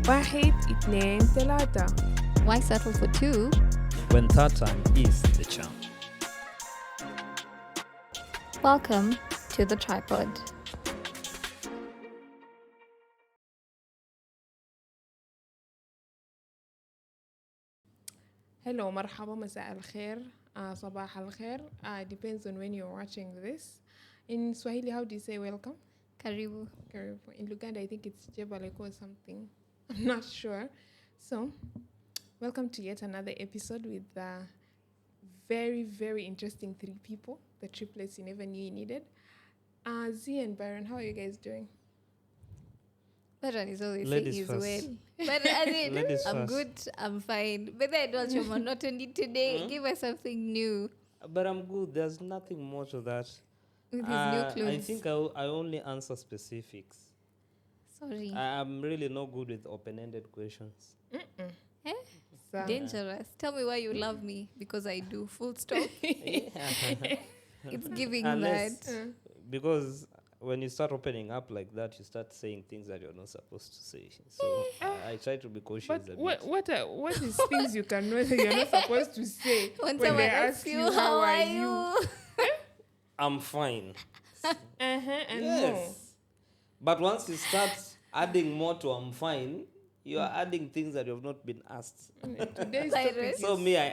واحد اثنين ثلاثة. Why settle for two? when third time is the charm. Welcome to the tripod. Hello, مرحبا, مساء الخير, صباح الخير. Depends on when you're watching this. In Swahili, how do you say welcome? Karibu. Karibu. In Luganda, I think it's Jebaleko or something. I'm not sure. So, welcome to yet another episode with very, very interesting three people, the triplets you never knew you needed. Z and Byron, how are you guys doing? Byron is always Ladies saying he's first. well. But as in, Ladies I'm first. good, I'm fine. But I don't want your monotony today. Give us something new But I'm good. There's nothing more to that. with his new clothes. I think I only answer specifics. Sorry. I'm really not good with open-ended questions. Eh? So, Dangerous. Tell me why you love me. Because I do. Full stop. It's giving Unless- that. Because when you start opening up like that, you start saying things that you're not supposed to say. So I try to be cautious but a bit. what is things you can know that you're not supposed to say When when someone they asks ask you, you how are you? I'm fine. And Yes. no. But once you start adding more to I'm fine, you are adding things that you have not been asked. Today's Cyrus. topic So is me, I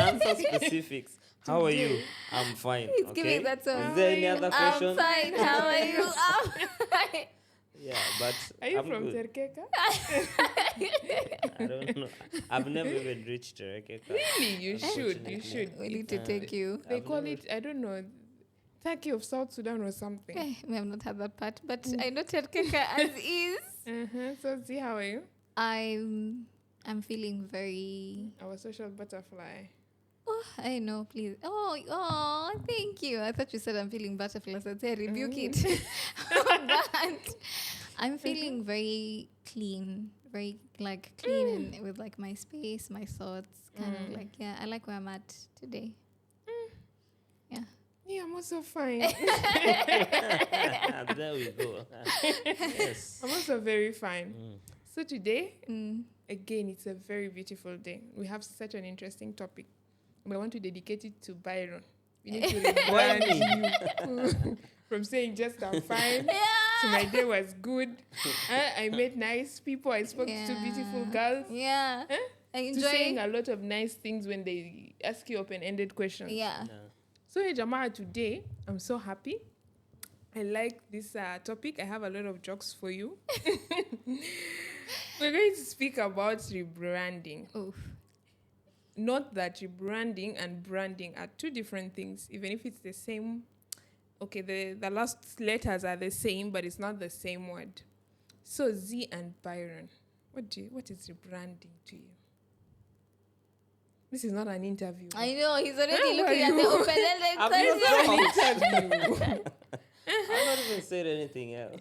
answer specifics. How are you? I'm fine. It's Okay. giving that song. Is there any other question? I'm fine. How are you? I'm fine. Yeah, but Are you I'm from good. Terkeka? I don't know. I've never even reached Rekeka. Really? You should. We need to take you. They call it, I don't know, Turkey of South Sudan or something. We have not had that part, but I know Terkeka as is. So, see, how are you? I'm feeling very. Our social butterfly. Oh, I know, please. Oh, thank you. I thought you said I'm feeling butterfly. So I said rebuke it. But I'm feeling very clean, very like clean and with like my space, my thoughts, kind of like I like where I'm at today. Yeah. Yeah, I'm also fine. There we go. Yes. I'm also very fine. So today, Mm. again, it's a very beautiful day. We have such an interesting topic. But I want to dedicate it to Byron. We need to Why rebrand you from saying just I'm fine to my day was good. I met nice people. I spoke to beautiful girls. Yeah. Huh? I To saying enjoy. a lot of nice things when they ask you open-ended questions. Yeah. So, hey, Jamaa, today, I'm so happy. I like this topic. I have a lot of jokes for you. We're going to speak about rebranding. Oof. Not that rebranding and branding are two different things, even if it's the same. Okay, the last letters are the same, but it's not the same word. So, Z and Byron, what is rebranding to you? This is not an interview. I know he's already Where looking at were the you? open-ended I'm question. Interview. I've not even said anything else.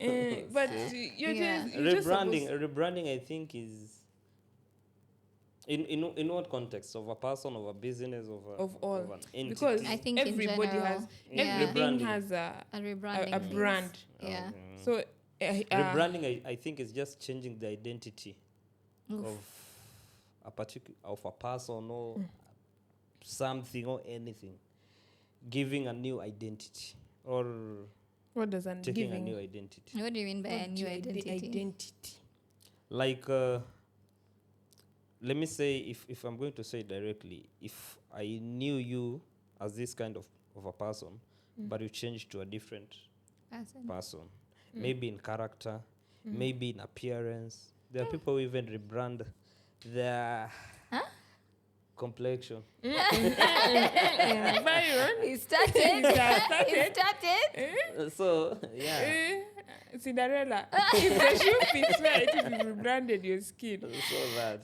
But See? you're Yeah. just Rebranding, I think, is in what context? Of a person, of a business, of all, of an entity? because I think in everybody general, has yeah. everything Rebranding. has A rebranding. a phase. brand. Yeah. So Rebranding, I think, is just changing the identity Oof. of a person or something or anything, giving a new identity or what does that taking a giving? new identity. What do you mean by a new identity? Identity. Like, let me say, if I'm going to say it directly, if I knew you as this kind of a person, but you changed to a different person, maybe in character, maybe in appearance. There are people who even rebrand their complexion. Byron, He started. He started. So, yeah. Cinderella. If the shoe fits right, if you rebranded your skin. So that.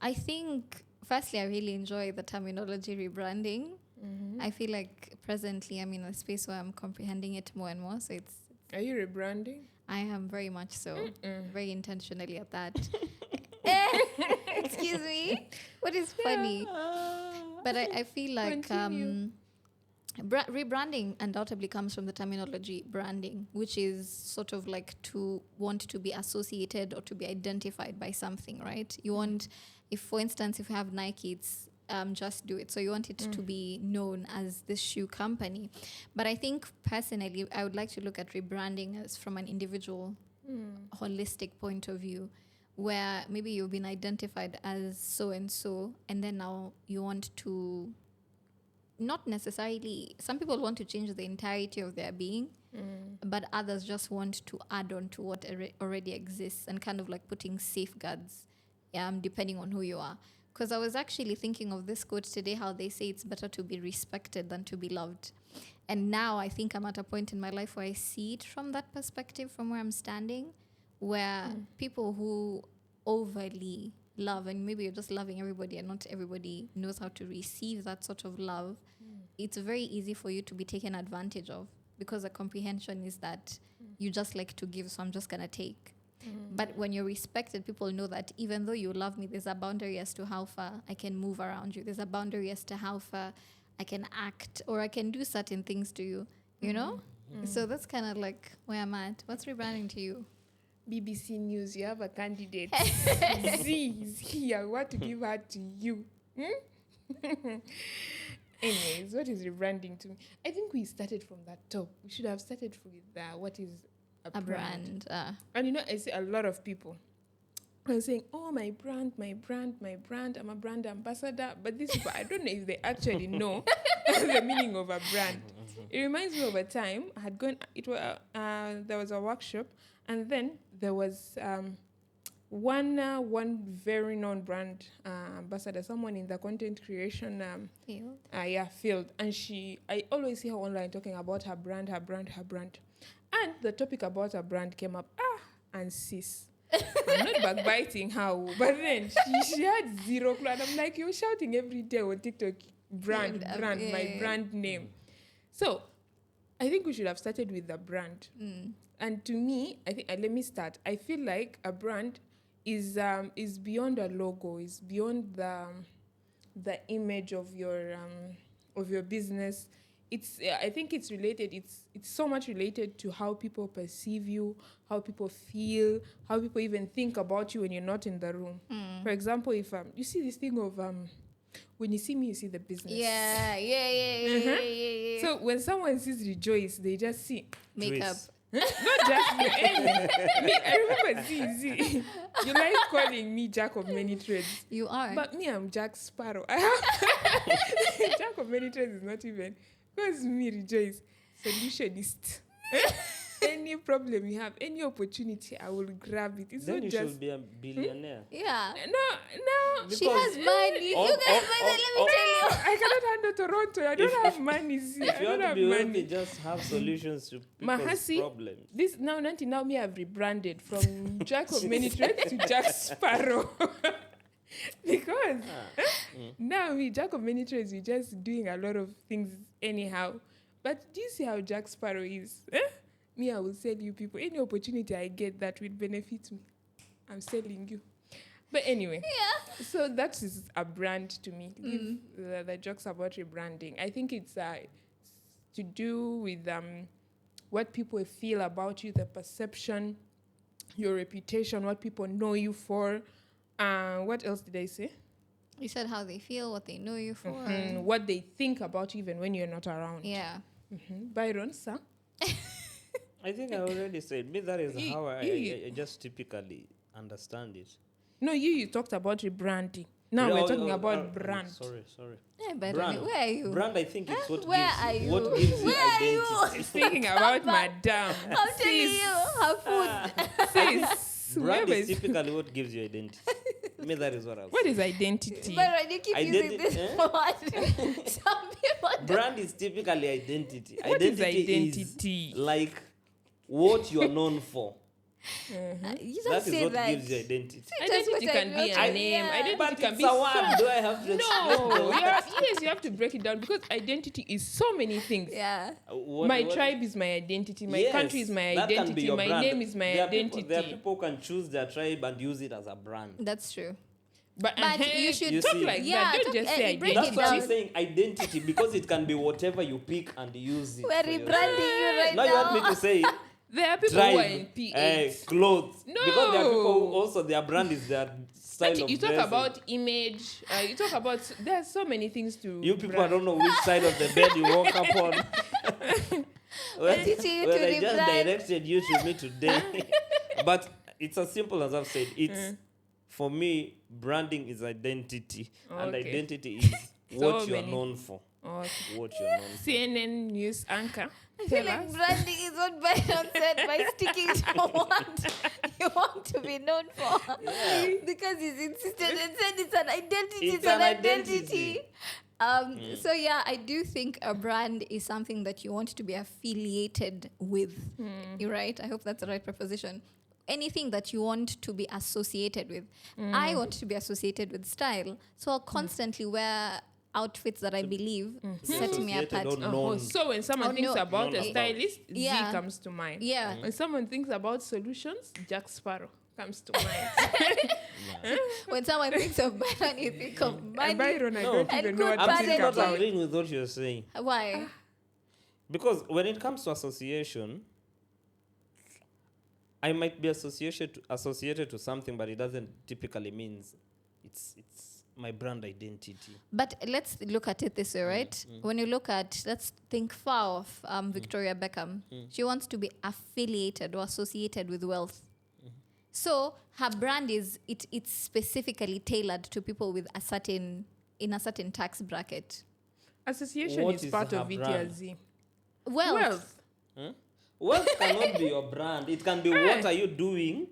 I think, firstly, I really enjoy the terminology rebranding. I feel like presently I'm in a space where I'm comprehending it more and more. So Are you rebranding? I am very much so, very intentionally at that. Excuse me. What is funny? But I feel like Continue. Rebranding undoubtedly comes from the terminology branding, which is sort of like to want to be associated or to be identified by something, right? You want, if for instance, if you have Nike, it's just do it. So you want it to be known as this shoe company. But I think personally, I would like to look at rebranding as from an individual, holistic point of view, where maybe you've been identified as so and so, and then now you want to not necessarily, some people want to change the entirety of their being, but others just want to add on to what already exists and kind of like putting safeguards depending on who you are. Because I was actually thinking of this quote today, how they say it's better to be respected than to be loved. And now I think I'm at a point in my life where I see it from that perspective, from where I'm standing, where people who overly love, and maybe you're just loving everybody and not everybody knows how to receive that sort of love, it's very easy for you to be taken advantage of, because the comprehension is that you just like to give, so I'm just going to take. But when you're respected, people know that even though you love me, there's a boundary as to how far I can move around you. There's a boundary as to how far I can act or I can do certain things to you, you know? So that's kind of like where I'm at. What's rebranding to you? BBC News, you have a candidate. Z is here. I want to give her to you. Anyways, what is rebranding to me? I think we started from that top. We should have started with what is a brand. And you know, I see a lot of people are saying, oh, my brand. I'm a brand ambassador. But these people, I don't know if they actually know the meaning of a brand. It reminds me of a time I had gone, there was a workshop, and then there was one very known brand ambassador, someone in the content creation field. And I always see her online talking about her brand. And the topic about her brand came up. And sis. I'm not backbiting her, but then she had zero clue. And I'm like, you're shouting every day on TikTok, brand, my brand name. So I think we should have started with the brand. And to me, I think let me start. I feel like a brand is beyond a logo, is beyond the image of your business. I think it's related. It's so much related to how people perceive you, how people feel, how people even think about you when you're not in the room. For example, if you see this thing of when you see me, you see the business. Yeah. So when someone sees Rejoice, they just see Makeup. not just me. I remember see. You like calling me Jack of many trades. You are. But me, I'm Jack Sparrow. Jack of many trades is not even. Because me, Rejoice, solutionist. Any problem you have, any opportunity, I will grab it. It's then not you just should be a billionaire. Yeah. No. She has money. You guys, let me tell you. I cannot handle Toronto. I don't have money. If you want to be wealthy, just have solutions to people's Mahasi, problems. This now me have rebranded from Jack of many trades to Jack Sparrow. Because now we Jack of many trades, we're just doing a lot of things anyhow. But do you see how Jack Sparrow is? Me, I will sell you people. Any opportunity I get that will benefit me, I'm selling you. But anyway, so that is a brand to me. Leave the jokes about rebranding. I think it's to do with what people feel about you, the perception, your reputation, what people know you for. What else did I say? You said how they feel, what they know you for. What they think about you even when you're not around. Yeah. Byron, sir? I think I already said, me that is how I just typically understand it. No, you talked about rebranding. Now we're talking about brand. Sorry. Yeah, but Brand. where are you? Brand, I think it's what Where are gives you? what gives you Where are you? identity. Speaking about madam. I'm telling you, her food. Sis, Brand whoever is typically what gives you identity. Me, that is what I'll what say. is identity? But you keep using this word. Some people Brand is typically identity. What is Identity identity? is like what you are known for. You That just is say what that. gives you identity. Identity can be a name. Identity But can it's be a word. Do I have to No, you have to break it down because identity is so many things. Yeah. My tribe is my identity. My country is my that can be identity. your My brand. name is my There are identity. There are people who can choose their tribe and use it as a brand. That's true. But you should You talk see. like Yeah, that. Don't talk- just eh, say break identity. it That's why I'm down. saying identity, because it can be whatever you pick and use it. We're for yourself. rebranding you right Now you want me now. to say There are people who are in tribe, P8. clothes. Because there are people who No. also their brand is their style Actually, of you talk dressing. about image. You talk about. There's so many things to. You people, I brand. don't know which side of the bed you woke up on. Well, teaching you well, to I just rebrand. directed you to me today. But it's as simple as I've said. It's for me, branding is identity, and Okay. identity is So what you are many. known for. Okay. What you are known for. CNN news anchor. I feel Tell like us. branding is what Byron said by sticking to what you want to be known for. Because he's insisted and said it's an identity. It's It's an an identity. identity. So yeah, I do think a brand is something that you want to be affiliated with. You're right. I hope that's the right preposition. Anything that you want to be associated with. I want to be associated with style. So I'll constantly wear outfits that I believe set me Associated apart. or known. So when someone Oh, thinks no. about Known a about. stylist, Yeah. Z comes to mind. Yeah. When someone thinks about solutions, Jack Sparrow comes to mind. When someone thinks of Byron, you think of And money. Byron, I No. don't And even know good what to I'm think still not parenting. about. agreeing with what you're saying. Why? Because when it comes to association, I might be associated to something, but it doesn't typically means it's my brand identity. But let's look at it this way, right? When you look at, let's think far off Victoria Beckham. She wants to be affiliated or associated with wealth. So her brand it's specifically tailored to people with in a certain tax bracket. Association What is is part her of it, brand? yeah, Z. Wealth. Wealth cannot be your brand. It can be what are you doing?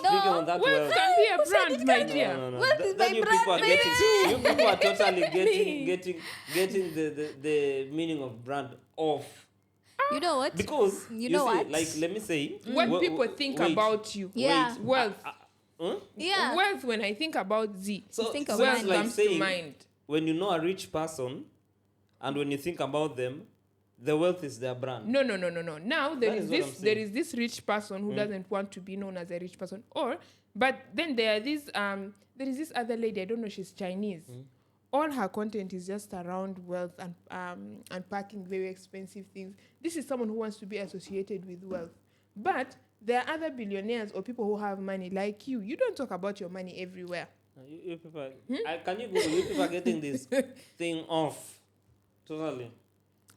No, Speaking on that wealth wealth. can be a Who said brand, it my can be? dear. No. Wealth is Then my you brand, people are baby. getting you people are totally getting the meaning of brand off. You know what? Because You know see, what? like let me say When people think wait, about you, Yeah. wealth. Yeah. Wealth, when I think about Z, So think so of wealth it's money. like comes to saying mind. when you know a rich person and when you think about them, the wealth is their brand. No. Now there That is is what I'm this there saying. is this rich person who doesn't want to be known as a rich person. But then there is this other lady, I don't know, she's Chinese. All her content is just around wealth and unpacking very expensive things. This is someone who wants to be associated with wealth. But there are other billionaires or people who have money like you. You don't talk about your money everywhere. You people, can you Google? You people are getting this thing off totally.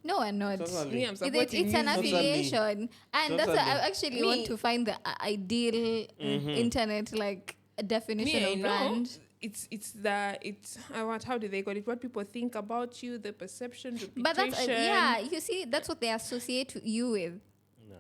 No, I'm not. Totally. Me, I'm It's supporting an you. Totally. affiliation, and that's why I Totally. actually Me- want to find the ideal internet definition Me, I of know. brand. It's how do they call it? What people think about you, the perception, reputation. But that's you see, that's what they associate you with. No.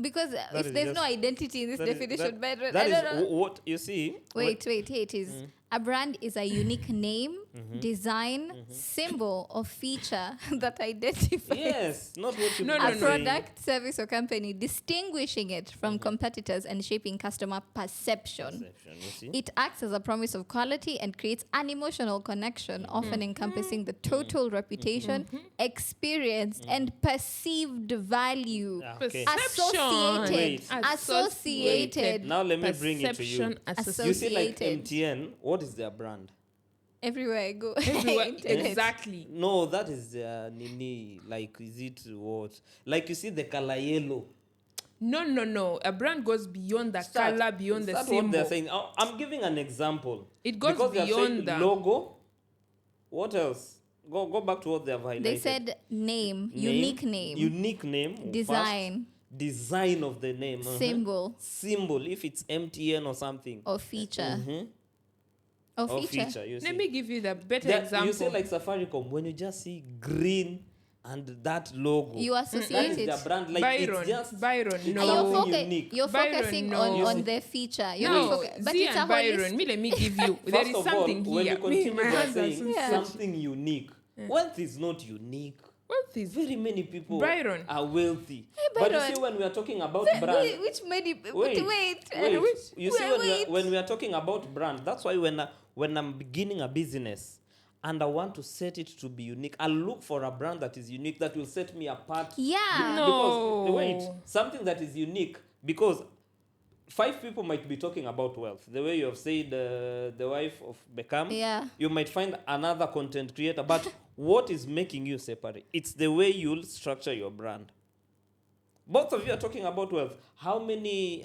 Because That if is there's no just- identity in this That is- definition, that- but that I is don't know. what you see. Wait, here it is. A brand is a unique name, design, symbol, or feature that identifies Yes, not what you No, a no, people no. saying. product, service, or company, distinguishing it from competitors and shaping customer perception. Perception, you see? It acts as a promise of quality and creates an emotional connection, often encompassing the total reputation, experience, and perceived value. Yeah, okay. Perception. Wait. Associated. Now let me bring it to you. Perception, You see, like Associated. MTN, what is their brand? Everywhere I go. Everywhere. Internet. Exactly. No, that is their nini. Like, is it what? Like, you see the color yellow. No. A brand goes beyond the color, beyond the That's what they're symbol. saying. I'm giving an example. It goes because they have beyond said that. logo. What else? Go back to what they have highlighted. They said unique name, Unique name. design, First, design of the name. symbol, Symbol, if it's MTN or something. or feature. Or Or feature. feature, you see. Let me give you the better That- example. You say like Safaricom, when you just see green and that logo. You that associate is it. their brand. Like Byron, it's just Byron, it's And no. something unique. you're Byron, focusing no. on, You on see- the feature. You're No, not focusing, but Z it's a and Byron, holistic. me, let me give you. There First is of something all, when here. you continue, my they're hands are saying so Yeah. sweaty. something unique. Wealth is not unique. Wealth is Very many people Byron. are wealthy. Hey, But you Byron. see, when we are talking about Wait, brand, which made it? Wait, Wait. You see, wait. when we are talking about brand, that's why when I'm beginning a business and I want to set it to be unique, I'll look for a brand that is unique that will set me apart. Yeah. No. Because wait, something that is unique because 5 people might be talking about wealth. The way you have said the wife of Beckham, Yeah. you might find another content creator. But what is making you separate? It's the way you'll structure your brand. Both of you are talking about wealth. How many,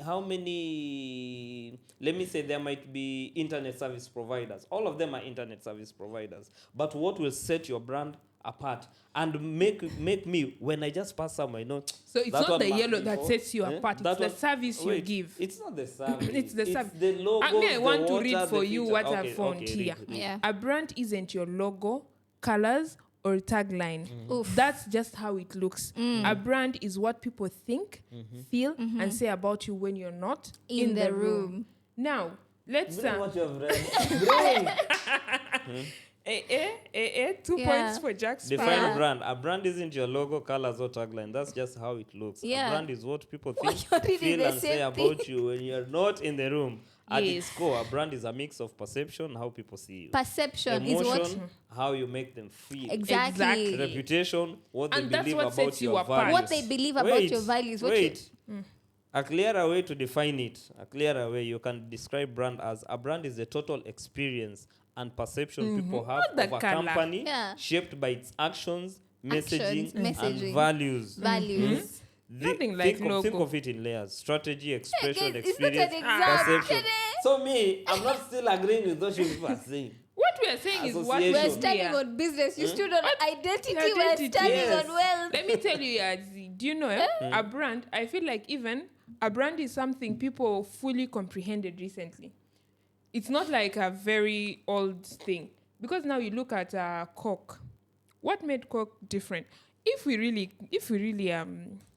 let me say there might be internet service providers. All of them are internet service providers. But what will set your brand apart and make me, when I just pass somewhere, So it's that not one the must yellow be that for- sets you apart. that It's the one- service you wait, give. It's not the service. It's the service. the logo. I want to read for you what okay, I found okay, here. read. Yeah. A brand isn't your logo, colors, or tagline. Oof. That's just how it looks. A brand is what people think, feel, and say about you when you're not In the room. Now, let's Bring what you have read. Bring. 2 Yeah. points for Jack Sparrow. Define Yeah. brand. A brand isn't your logo, colors, or tagline. That's just how it looks. Yeah. A brand is what people Why think, you're reading feel, the and say same about thing? you when you're not in the room. At Yes. its core, a brand is a mix of perception, how people see you. Perception is what Emotion, how you make them feel. exactly, Exactly. Reputation, what they And that's believe what about sets you your apart. values. what they believe about your values. What Wait. A clearer way to define it, a clearer way you can describe brand as a brand is the total experience and perception people have Not the of a colour. company Yeah. shaped by its actions, messaging, messaging. and values. values. Nothing like think logo. of it in layers: strategy, expression, Guys, it's not an experience, exam. perception. So me, I'm not still agreeing with what you people are saying. What we are saying is what Association. We're Sure. standing on business. You stood on identity. We're Identity. standing Yes. on wealth. Let me tell you, Yazi, do you know a brand? I feel like even a brand is something people fully comprehended recently. It's not like a very old thing. Because now you look at Coke. What made Coke different? If we really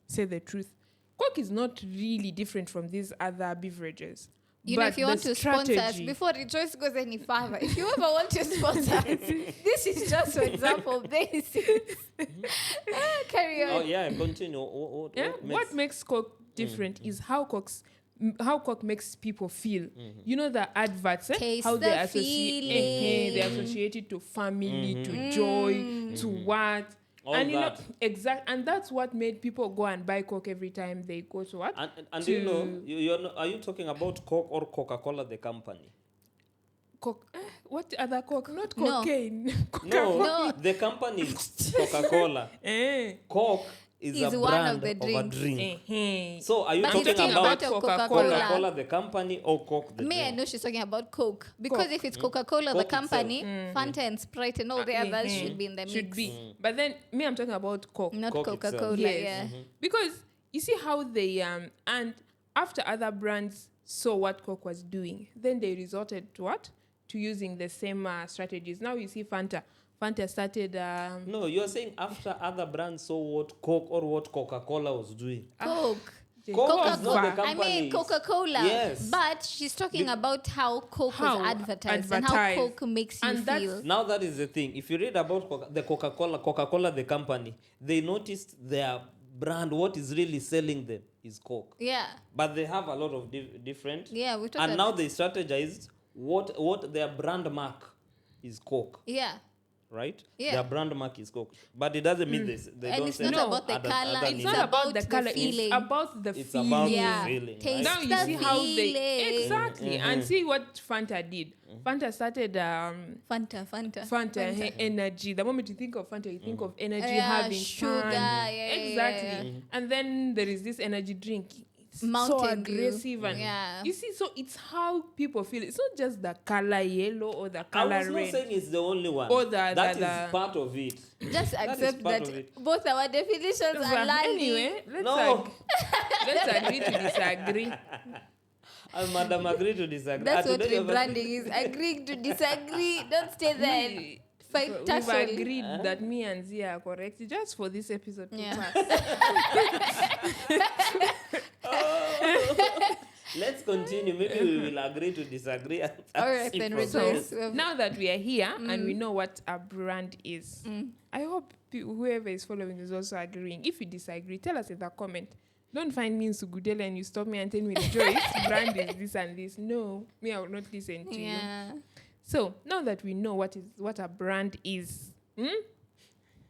say the truth, Coke is not really different from these other beverages. You know, But if you the want to sponsor us, strategy- before Rejoice goes any further, if you ever want to sponsor us, this is just for example basis. Carry on. Oh yeah, continue. What makes Coke different is how Coke makes people feel. You know the adverts, Taste how the they associate, they feeling. associate it to family, to joy, to what. All and you that. know and that's what made people go and buy Coke every time they go to what? And to you know, you're not, are you talking about Coke or Coca-Cola, the company? Coke. What other Coke? Not No. cocaine. No, No. the company is Coca-Cola. Coke is Is a one brand of the of a drinks. drink. So are you But he's talking talking about about Coca-Cola. Coca-Cola, the company, or Coke, the Me, I drink? know she's talking about Coke. Because Coke. if it's Coca-Cola, the Coke company, Fanta and Sprite and all the others should be in the mix. Should be. But then me, I'm talking about Coke. Not Coke Coca-Cola, itself. Yes. yeah. Because you see how they and after other brands saw what Coke was doing, then they resorted to what? To using the same strategies. Now you see Fanta. Fanta started No, you're saying after other brands saw what Coke or what Coca-Cola was doing. Coke. Coke is not the I company. mean Coca-Cola. Yes. But she's talking about how Coke How was advertised and how advertised. Coke makes you And that's- feel. Now that is the thing. If you read about the Coca-Cola, the company, they noticed their brand, what is really selling them is Coke. Yeah. But they have a lot of different. Yeah, we talked And about- now they strategized what their brand mark is Coke, Yeah. right? Yeah. Their brand mark is Coke. But it doesn't mean this. They And don't it's say not No. about the other- color. other It's names. not about about the the color, feeling. it's about the It's feeling. about Yeah. the feeling. Taste Now you the see how they feeling. exactly and see what Fanta did. Fanta started Fanta energy. The moment you think of Fanta, you think of energy, Yeah, having sugar, fun. yeah, Exactly. yeah. And then there is this energy drink. It's so Mountain Dew. aggressive and Yeah. you see, so it's how people feel. It's not just the color yellow or the I color was not red. saying it's the only one. Or That is part of it. Just is accept part that of it. both our definitions are But lying. anyway, No. let's agree to disagree. And Madam agree to disagree. That's what today you have- rebranding is. Agreeing to disagree. Don't stay there and fight We've tussle. agreed that me and Zia are correct just for this episode to Yeah. pass. Let's continue. Maybe we will agree to disagree. And All right, see then progress. rejoice. So now that we are here and we know what a brand is, I hope whoever is following is also agreeing. If you disagree, tell us in the comment. Don't find me in Sugudela and you stop me and tell me, Joyce, brand is this and this. No, me, I will not listen to you. Yeah. So now that we know what a brand is,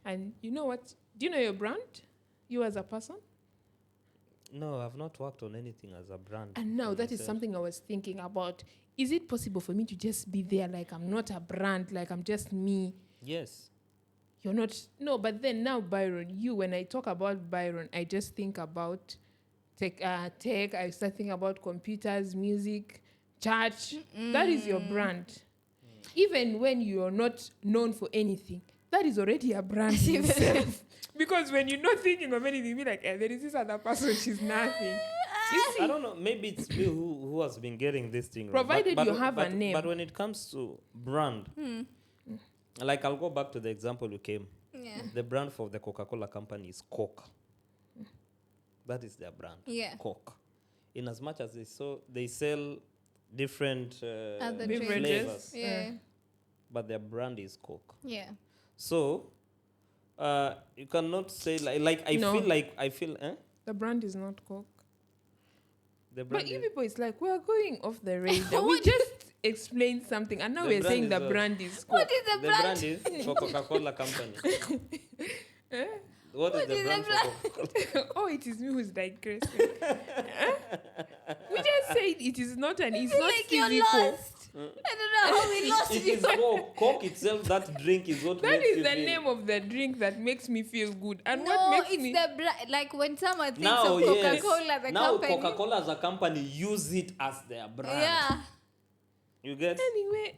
and you know what? Do you know your brand? You as a person? No, I've not worked on anything as a brand. And now for that is myself. something I was thinking about. Is it possible for me to just be there like I'm not a brand, like I'm just me? Yes. You're not. No, but then now, Byron, when I talk about Byron, I just think about tech. I start thinking about computers, music, church. That is your brand. Even when you're not known for anything, that is already a brand in itself. Because when you're not thinking of anything, you're like, there is this other person, she's nothing. You see, I don't know. Maybe it's me who has been getting this thing wrong. Provided you have a name. But when it comes to brand, like I'll go back to the example you came. Yeah. The brand for the Coca-Cola company is Coke. That is their brand. Yeah. Coke. In as much as they sell different Other flavors, Yeah. but their brand is Coke. Yeah. So you cannot say I feel the brand is not Coke. the brand But you is, people, it's like we're going off the radar. We just explained something, and now The we're brand saying is the what? brand is Coke. What is the the brand? brand is for Coca-Cola company. What is the brand for Coca-Cola? Oh, it is me who's digressing. We just said it is not an. It's I feel not like you're physical. lost. I don't know how we lost It you. is Coke. Coke itself, that drink is what That makes is you the feel. name of the drink that makes me feel good. And No, what makes it's me the brand. Like when someone thinks Now, of yes. Coca-Cola, the Now company. Coca-Cola as a company use it as their brand. Yeah. You get? anyway.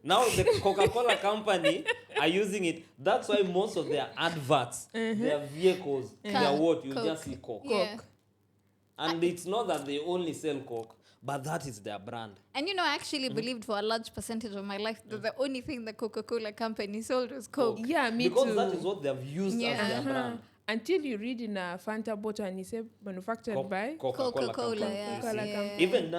Now the Coca-Cola company are using it. That's why most of their adverts, their vehicles, their what, you Coke. just see Coke. Yeah. And it's not that they only sell Coke, but that is their brand. And I actually believed for a large percentage of my life that the only thing the Coca-Cola company sold was Coke. Yeah, me Because too. that is what they've used Yeah. as their brand. Until you read in a Fanta bottle and it says manufactured by. Coca-Cola Coca-Cola, company. yeah. You see. Coca-Cola Yeah. company. Even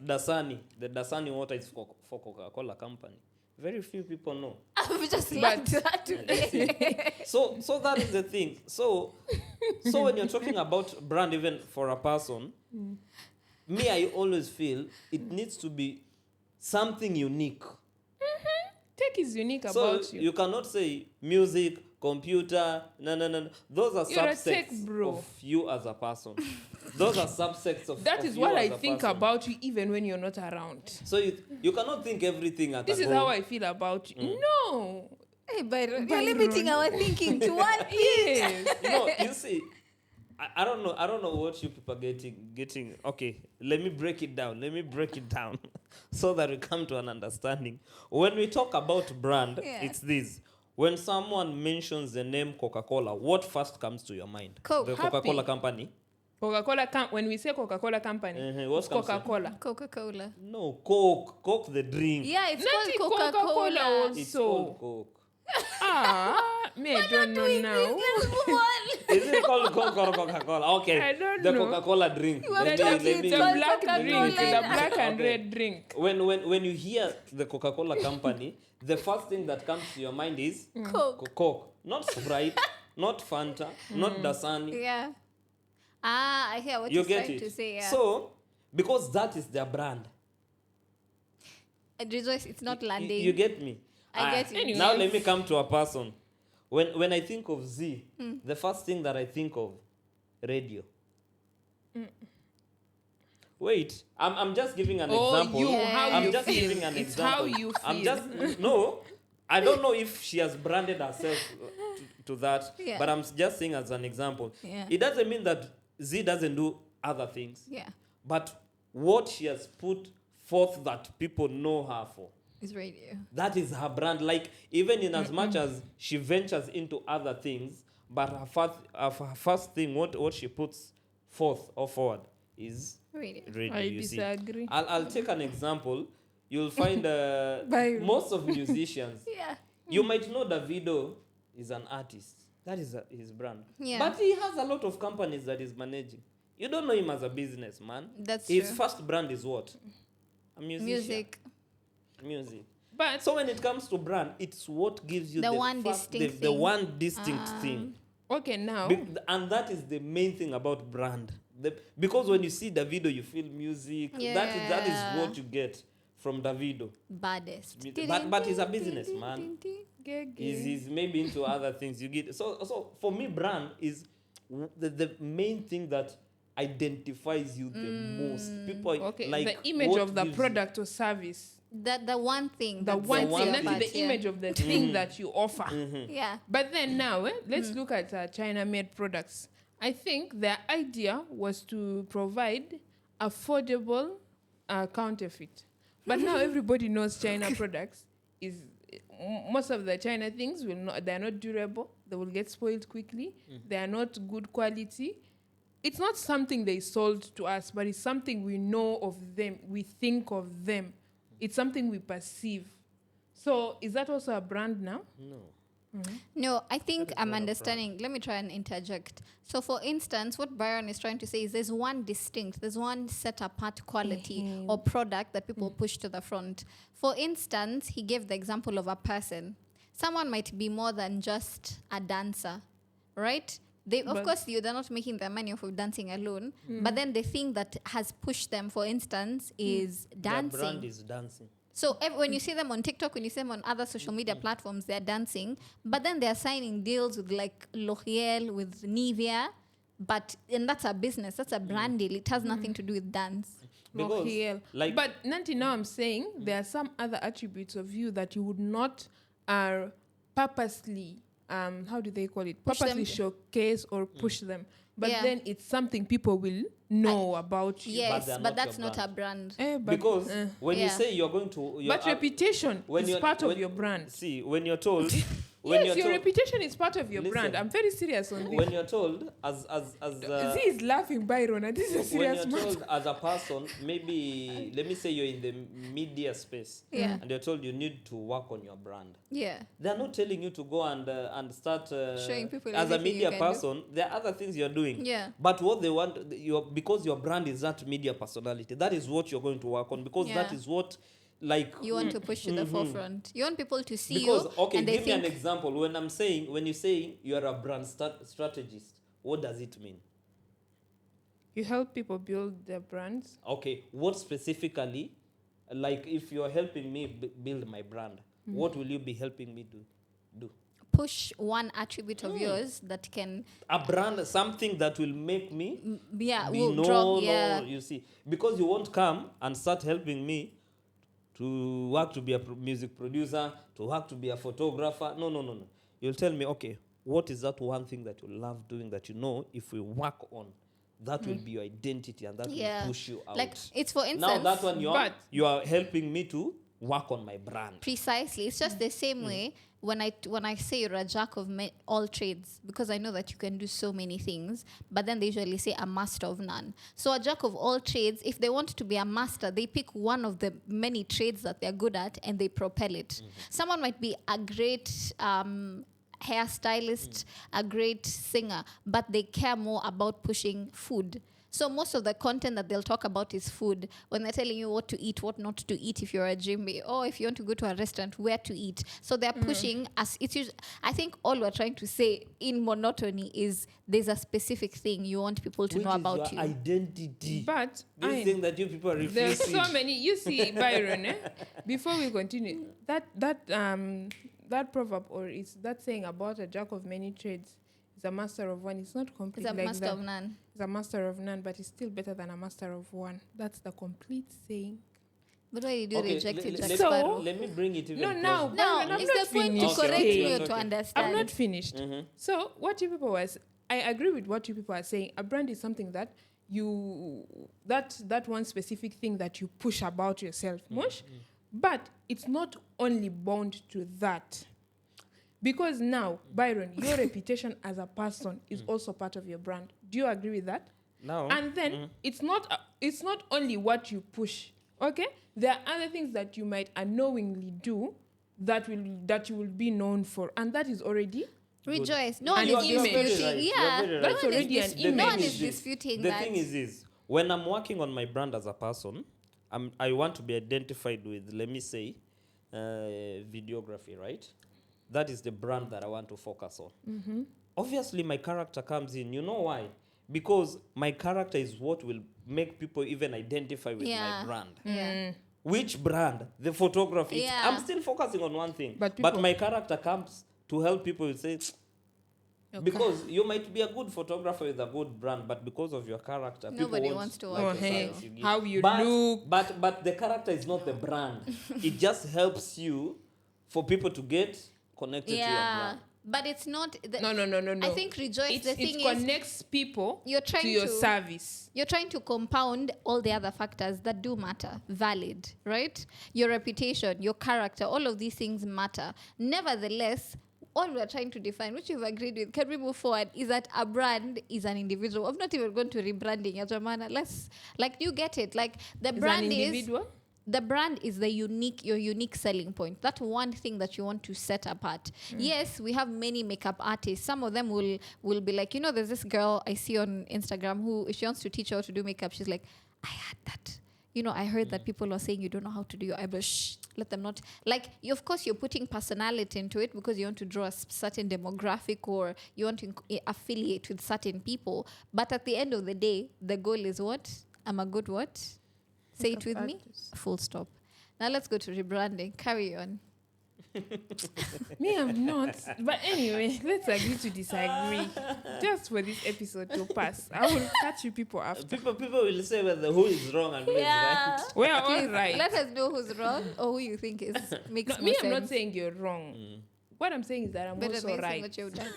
Dasani, the Dasani water is for Coca-Cola company. Very few people know. I've just But- learned that today. So that is the thing. So when you're talking about brand, even for a person, me, I always feel it needs to be something unique. Tech is unique So about you. you cannot say music, computer, no. Those are You're a tech subsets bro. of you as a person. Those are subsets of That of is you what as I a think person. about you even when you're not around. So you cannot think everything at This a is go. how I feel about you. No. Hey, Byron, you're Byron. limiting our thinking to one thing. Yes. No, you see, I don't know what you people are getting. Okay, let me break it down so that we come to an understanding. When we talk about brand, Yeah. it's this. When someone mentions the name Coca-Cola, what first comes to your mind? Coke. The Happy. Coca-Cola company? When we say Coca-Cola company, What it's comes to- Coca-Cola. Coca-Cola. No, Coke. Coke the drink. Yeah, it's Not called Coca-Cola Coca-Cola. also. It's called Coke. Me, I don't know now. Let's move on. Is it called Coke or Coca-Cola? Okay, I don't the know. Coca-Cola drink. You have Let to me- have let it. me- It's a called black Coca-Cola. drink. It's a black and Okay. red drink. When you hear the Coca-Cola company, the first thing that comes to your mind is Coke. Coke, not Sprite, not Fanta, not Dasani. Yeah. I hear what You you're get trying it. to say. Yeah. So, because that is their brand. And rejoice, it's not landing. You get me? I get you. Anyways. Now let me come to a person. When I think of Z, the first thing that I think of, radio. Wait, I'm just giving an Oh, example. you, how I'm you just feel. giving an It's example. how you I'm feel. just no. I don't know if she has branded herself to that, Yeah. but I'm just saying as an example. Yeah. It doesn't mean that Z doesn't do other things, Yeah. but what she has put forth that people know her for, It's radio. that is her brand. Like, even in as much as she ventures into other things, but her first thing, what she puts forth or forward is Radio. radio. I you see. disagree. I'll take an example. You'll find Byron. most of musicians. Yeah. You might know Davido is an artist. That is his brand. Yeah. But he has a lot of companies that he's managing. You don't know him as a businessman. That's His true. first brand is what? A musician. Music. But So when it comes to brand, it's what gives you The the one first, distinct the thing. one distinct thing. okay, now And that is the main thing about brand. Because when you see Davido, you feel music. That Yeah. is what you get from Davido. Baddest. But he's a businessman. Gege. He's maybe into other things. You get so for me, brand is the main thing that identifies you the most? People Okay, like the image what of the gives you- product or service. The one thing. The that one sets one thing, you not thing. apart, the image of the thing that you offer. Yeah. But then now, let's look at China-made products. I think their idea was to provide affordable counterfeit. But now everybody knows China products is most of the China things will not. They are not durable. They will get spoiled quickly. They are not good quality. It's not something they sold to us, but it's something we know of them. We think of them. It's something we perceive. So is that also a brand now? No. No, I think is I'm not a understanding. Let me try and interject. So, for instance, what Byron is trying to say is there's one set apart quality or product that people push to the front. For instance, he gave the example of a person. Someone might be more than just a dancer, right? Of But- course, they're not making their money off of dancing alone. But then the thing that has pushed them, for instance, is dancing. Their brand is dancing. So when you see them on TikTok, when you see them on other social media platforms, they're dancing. But then they're signing deals with like L'Oreal, with Nivea. And that's a business. That's a brand deal. It has nothing to do with dance. Because, L'Oreal. like- But Nanti, now I'm saying there are some other attributes of you that you would not purposely, how do they call it? Push Purposely them. showcase or push them. But Yeah. then it's something people will know about you. Yes, they're but not that's your not a brand. But, Because when you Yeah. say you're going to... but reputation when is you're- part of when- your brand. See, when you're told... when Yes, your told, reputation is part of your brand. Listen. I'm very serious on this. when you're told Z is laughing, Byron, and this is a when serious you're matter. told as a person, maybe let me say you're in the media space, Yeah. and you're told you need to work on your brand. Yeah. They're not telling you to go and start Showing people as a everything you media can do. person. There are other things you're doing. Yeah. But what they want, because your brand is that media personality, that is what you're going to work on, because that Yeah. is what, like, You want to push to the forefront. You want people to see because you. okay, and they give me an think, example. When you say you're a brand strategist, what does it mean? You help people build their brands. Okay, what specifically, like if you're helping me build my brand, what will you be helping me do? push one attribute of yours that can, A brand, something that will make me yeah, be will known, drop. Yeah. or, you see, because you won't come and start helping me to work to be a music producer, to work to be a photographer. No. You'll tell me, okay, what is that one thing that you love doing that you know if we work on, that will be your identity and that Yeah. will push you out. Like, it's for instance. Now that one But- you are helping me to work on my brand. Precisely. It's just the same way when I say you're a jack of all trades, because I know that you can do so many things, but then they usually say a master of none. So a jack of all trades, if they want to be a master, they pick one of the many trades that they're good at and they propel it. Someone might be a great hairstylist, a great singer, but they care more about pushing food. So most of the content that they'll talk about is food. When they're telling you what to eat, what not to eat if you're a gymbie, or if you want to go to a restaurant, where to eat. So they're pushing us. I think all we're trying to say in monotony is there's a specific thing you want people to Which know is about your you. identity. But This thing that you people are there's refusing. so many. You see, Byron. Before we continue, that proverb, or it's that saying about a jack of many trades is a master of one. It's not complete It's a like master that. of none. It's a master of none, but it's still better than a master of one. That's the complete saying. But why you do Okay, reject it, Jack So- Sparrow? let me bring it even No, closer. now, No, Byron, I'm it's not the point finished. to correct Okay, me okay. to understand. I'm not finished. Mhm. So what you people was, I agree with what you people are saying. A brand is something that that one specific thing that you push about yourself, Mosh. But it's not only bound to that. Because now, Byron, your reputation as a person is also part of your brand. Do you agree with that? Now, And then it's not only what you push. Okay, there are other things that you might unknowingly do that you will be known for, and that is already Rejoice. No And one is you're very disputing. right. Yeah, You're very no right. That's one is already an dis- no one image. is disputing the that. thing is this: when I'm working on my brand as a person, I want to be identified with, let me say, videography, right? That is the brand that I want to focus on. Obviously, my character comes in. You know why? Because my character is what will make people even identify with Yeah. my brand. Yeah. Which brand? The photography. Yeah. I'm still focusing on one thing. But But people- my character comes to help people say, Okay. Because you might be a good photographer with a good brand, but because of your character, Nobody people wants to like work the with service you. give. How you but, look. But the character is not the brand. It just helps you for people to get connected to your brand. But it's not. No. I think Rejoice. The thing it connects people you're trying to your to- service. you're trying to compound all the other factors that do matter, valid, right? Your reputation, your character, all of these things matter. Nevertheless, all we're trying to define, which you've agreed with, can we move forward, is that a brand is an individual. I'm not even going to rebranding, Yajamana. Let's, like, you get it. Like, the Is brand an is... individual? The brand is your unique selling point. That one thing that you want to set apart. Yes, we have many makeup artists. Some of them will be like, there's this girl I see on Instagram who, if she wants to teach her how to do makeup, she's like, I had that. I heard that people are saying you don't know how to do your eyebrows. Shh, let them not. Like, of course, you're putting personality into it because you want to draw a certain demographic or you want to affiliate with certain people. But at the end of the day, the goal is what? I'm a good what? Say it with me. Full stop. Now let's go to rebranding. Carry on. Me, I'm not. But anyway, let's agree to disagree. Just for this episode to pass. I will catch you people after. People will say whether who is wrong and who is right. We're all Please, right. let us know who's wrong or who you think makes No, more me, sense. I'm not saying you're wrong. What I'm saying is that I'm Better also than right. what you've done.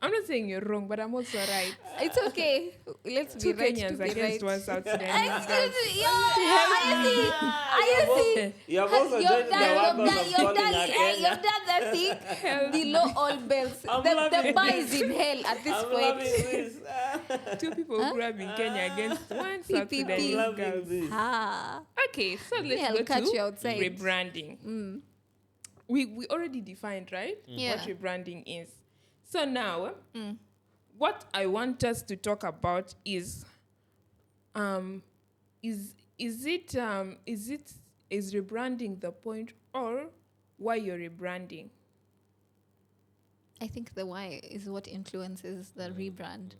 I'm not saying you're wrong, but I'm also right. It's okay. Let's Two be right to Kenyans be against right. one South Sudanese. Excuse me. I see. You have also You've joined the done, world of calling a Kenya. you've done the thing below all bells. I'm The loving bar is in hell at this I'm point. loving this. Two people who grew up in Kenya against one South PPP. I'm Sudanese loving girls. this. Ah. Okay, so I'll let's go catch you to outside. rebranding. We already defined, right? Yeah. What rebranding is. So now, what I want us to talk about is rebranding the point or why you're rebranding? I think the why is what influences the rebrand.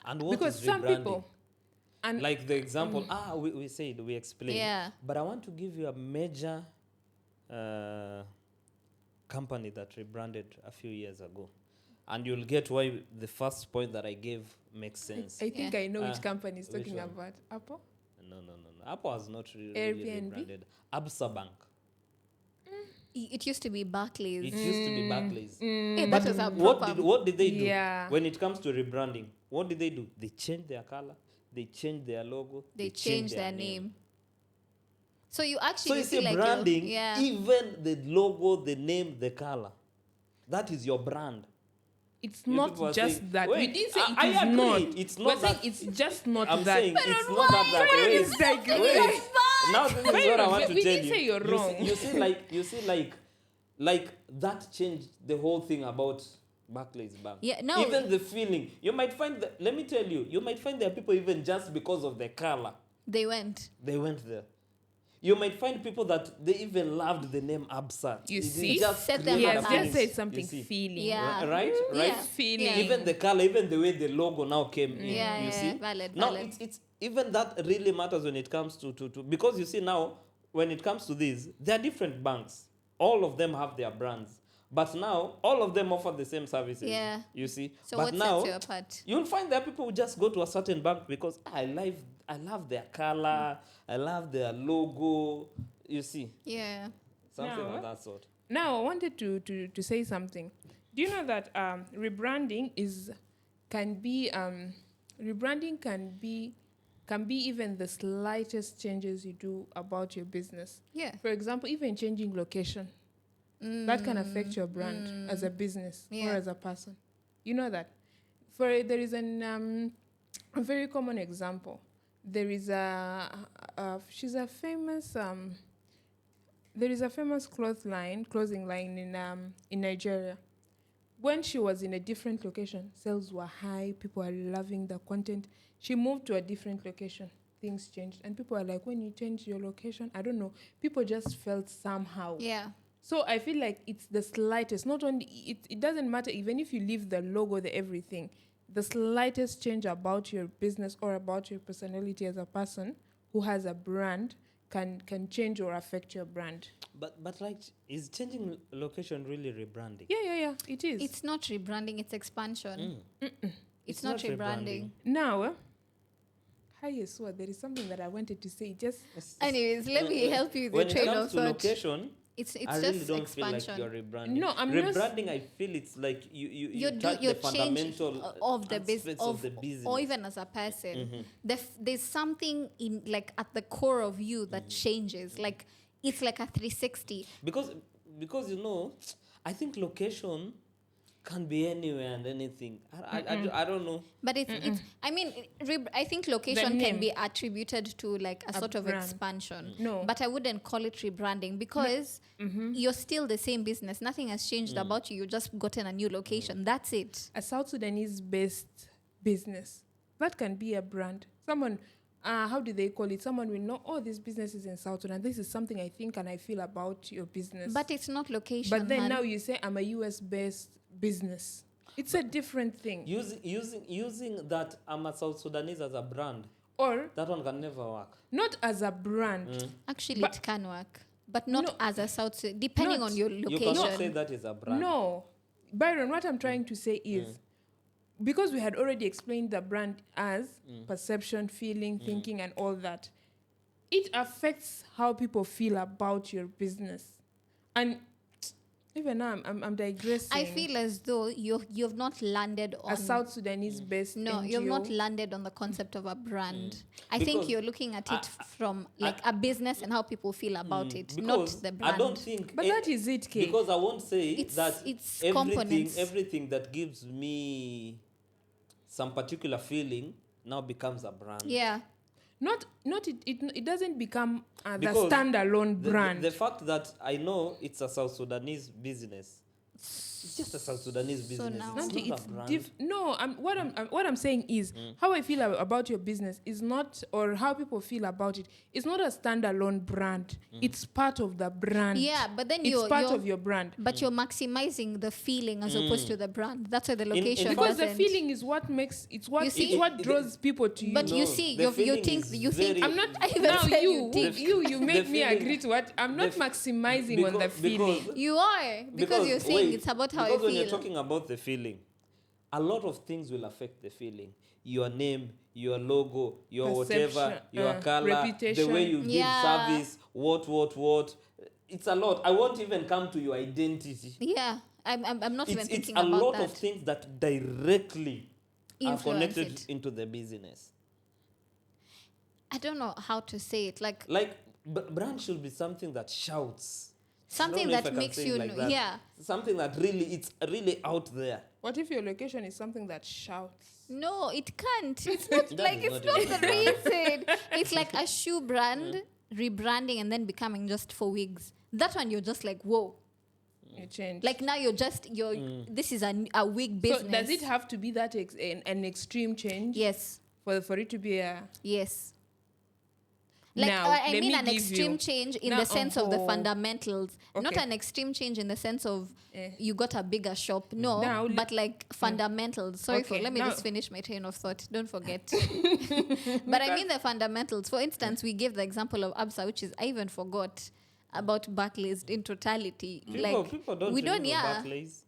And what Because is some rebranding? people, and Like the example, we said, we explained. Yeah. But I want to give you a major company that rebranded a few years ago. And you'll get why the first point that I gave makes sense. I think Yeah. I know which company is which talking one? about. Apple? No. Apple has not really Airbnb? rebranded. Absa Bank. It used to be Barclays. It used to be Barclays. Hey, that was a What proper. what did they do Yeah. when it comes to rebranding? What did they do? They changed their color. They changed their logo. They changed their name. So you So actually you feel see like branding, yeah. even the logo, the name, the color. That is your brand. It's You not people are just saying- that. We Wait, didn't say I it is agree. not. It's We're not saying that. it's just not I'm that. saying it's not that Wait, way. it's like- Wait. Now this is Wait, what I no, want to we tell didn't you. say you're wrong. You see, like that changed the whole thing about Barclays Bank. Yeah, no. Even the feeling. You might find that. Let me tell you. You might find there are people even just because of the color They went. they went there. You might find people that they even loved the name Absa. You It see? just Set them He created has apart. a just feeling. said something You see? feeling. Yeah. Right? Yeah. Feeling. Yeah. Even the color, even the way the logo now came in. Yeah, You yeah, see? valid, Now valid. it's even that really matters when it comes to because you see now when it comes to these, there are different banks. All of them have their brands. But now all of them offer the same services. Yeah. You see? So but what now sets you apart? you'll find there are people who just go to a certain bank because I love their color, I love their logo. You see? Yeah. Something Now, of that sort. Now, I wanted to say something. Do you know that rebranding can be even the slightest changes you do about your business. Yeah. For example, even changing location. That can affect your brand as a business or Yeah. as a person. You know that. There is a very common example. There is she's a famous there is a famous clothing line in Nigeria. When she was in a different location, sales were high, people are loving the content. She moved to a different location, things changed. And people are like, when you change your location, I don't know, people just felt somehow. Yeah. So I feel like it's the slightest, not only, it doesn't matter, even if you leave the logo, the everything, the slightest change about your business or about your personality as a person who has a brand can change or affect your brand. But like, is changing location really rebranding? Yeah, it is. It's not rebranding, it's expansion. Mm. It's not rebranding. Now, hi, so there is something that I wanted to say. Just Anyways, let me help you with When the it train comes of to thought. location, It's I really just don't expansion. feel like you're rebranding. No, I'm not rebranding. I feel it's like you You're touch the changing fundamental of the aspects business of the business. or even as a person. Mm-hmm. There's something in like at the core of you that Mm-hmm. changes. Like it's like a 360. because I think location can be anywhere and anything. I don't know. But it's I mean, I think location name. can be attributed to like a sort of brand. expansion. No. But I wouldn't call it rebranding because you're still the same business. Nothing has changed about you. You just gotten a new location. That's it. a South Sudanese-based business. That can be a brand. Someone, how do they call it? Someone will know, oh, this business is in South Sudan. This is something I think and I feel about your business. But it's not location. But then hun. now you say, I'm a US-based business. It's a different thing. Using that I'm a South Sudanese as a brand, Or that one can never work. not as a brand. Actually, But- it can work, but not No. as a South Sudan, depending Not- on your You location. cannot say that is a brand. No. Byron, what I'm trying to say is, because we had already explained the brand as perception, feeling, thinking, and all that, it affects how people feel about your business. And even now, I'm digressing. I feel as though you've not landed on a South Sudanese-based no, NGO. you've not landed on the concept of a brand. I think Because you're looking at it from like a business and how people feel about it, not Because the brand. I don't think. But that is it, Kay. Because I won't say that it's components. everything that gives me some particular feeling now becomes a brand. Yeah. Not it doesn't become the Because standalone The- brand. The fact that I know it's a South Sudanese business, it's just a South Sudanese business. now- It's Auntie, not it's a brand. no. What I'm saying is how I feel about your business is not, or how people feel about it. It's not a standalone brand. It's part of the brand. Yeah, but then it's you're part of your brand. but you're maximizing the feeling as opposed to the brand. That's why the in location Because the doesn't. feeling is what makes You see, it's what draws people to you. But you No, see, the you feeling think is you think very- I'm not. I even Now said you think. you make me feeling- agree to what I'm not the- maximizing on the feeling. You are because you're saying wait, it's about how I because when feel. you're talking about the feeling, a lot of things will affect the feeling. Your name, your logo, your whatever, Perception, your color, the reputation. way you give Yeah. service, what. It's a lot. I won't even come to your identity. Yeah, I'm not even It's thinking a about lot that. of things that directly are Influence connected it. into the business. I don't know how to say it. Like Like brand should be something that shouts. I something don't know if I that can makes say it you like know, that. yeah. Something that it's really out there. What if your location is something that shouts? No, it can't. It's not That like is it's not not even the a brand. reason. It's like a shoe brand rebranding and then becoming just for wigs. That one you're just like, whoa. You change. Like now you're this is a wig business. So does it have to be that an extreme change? Yes. For it to be a Yes. Like Now, I let mean me an give extreme you- change in Now, the sense of the oh. fundamentals, not Okay. an extreme change in the sense of Eh. you got a bigger shop. No, Now, but like fundamentals. Sorry Okay, let me now- just finish my train of thought. Don't forget. But I mean the fundamentals. For instance, we gave the example of ABSA, which is I even forgot about Barclays in totality. People don't we don't, remember yeah. Barclays.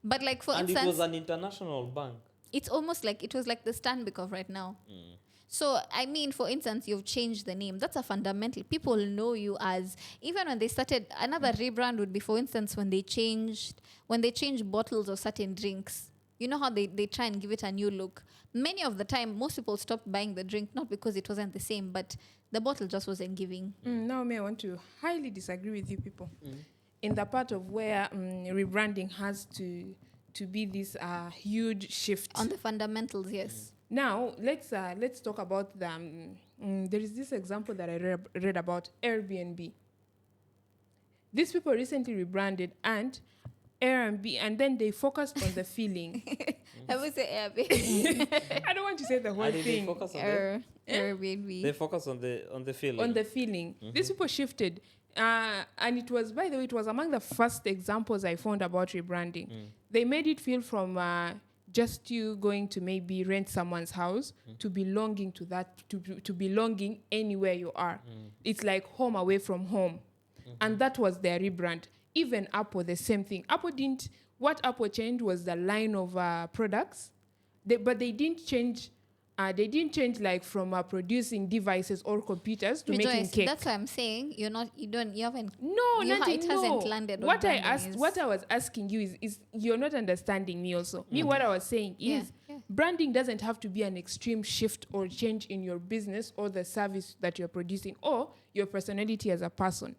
But like for And it instance, was an international bank. it's almost like it was like the Stanbic of right now. So I mean, for instance, you've changed the name. That's a fundamental. People know you as, even when they started, another rebrand would be, for instance, when they changed bottles of certain drinks. You know how they try and give it a new look. Many of the time, most people stopped buying the drink not because it wasn't the same, but the bottle just wasn't giving. Now, I want to highly disagree with you people in the part of where rebranding has to be this huge shift. On the fundamentals, yes. Now let's talk about the. There is this example that I read about Airbnb. These people recently rebranded and Airbnb, and then they focused on the feeling. I would say Airbnb. I don't want to say the whole And they thing. focus on the, Airbnb. they focus on the feeling. On the feeling. These people shifted. And it was, by the way, it was among the first examples I found about rebranding. They made it feel from just you going to maybe rent someone's house to belonging to that, to belonging anywhere you are. It's like home away from home. And that was their rebrand. Even Apple, the same thing. What Apple changed was the line of products, but they didn't change. They didn't change like from producing devices or computers to making Rejoice, cake. that's why I'm saying you haven't. No, It hasn't landed on What I branding asked, is- what I was asking you is you're not understanding me. Also, me, what I was saying is Yeah. branding doesn't have to be an extreme shift or change in your business or the service that you're producing or your personality as a person.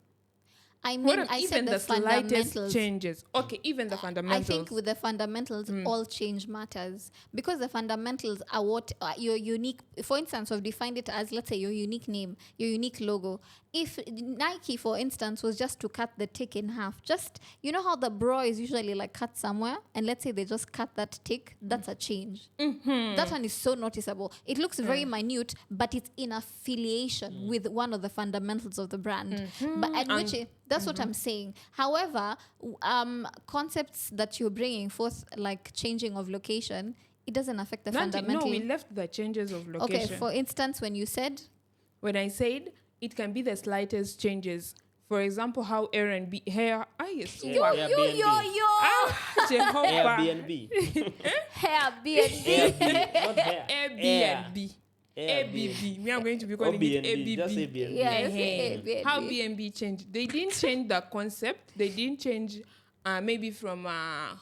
I mean, I Even said the slightest fundamentals. changes. Okay, even the fundamentals. I think with the fundamentals, all change matters because the fundamentals are what your unique. For instance, we've defined it as, let's say, your unique name, your unique logo. If Nike, for instance, was just to cut the tick in half, just you know how the bra is usually like cut somewhere, and let's say they just cut that tick, that's a change. That one is so noticeable. It looks very minute, but it's in affiliation with one of the fundamentals of the brand. But at which that's what I'm saying. However, concepts that you're bringing forth, like changing of location, it doesn't affect the fundamental. No, we left the changes of location. Okay, for instance, when you said, When I said it can be the slightest changes. For example, how Airbnb hair. Airbnb. Jehovah. Airbnb. Airbnb. Not hair. Airbnb. Air. ABB. Me, I'm going to be calling it BNB, just ABB. Airbnb. Yes, Hey, Airbnb. how BNB changed? They didn't change the concept. They didn't change maybe from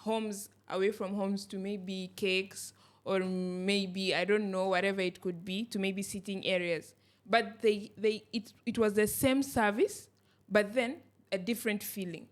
homes, away from homes to maybe cakes or maybe, I don't know, whatever it could be, to maybe sitting areas. But it was the same service, but then a different feeling.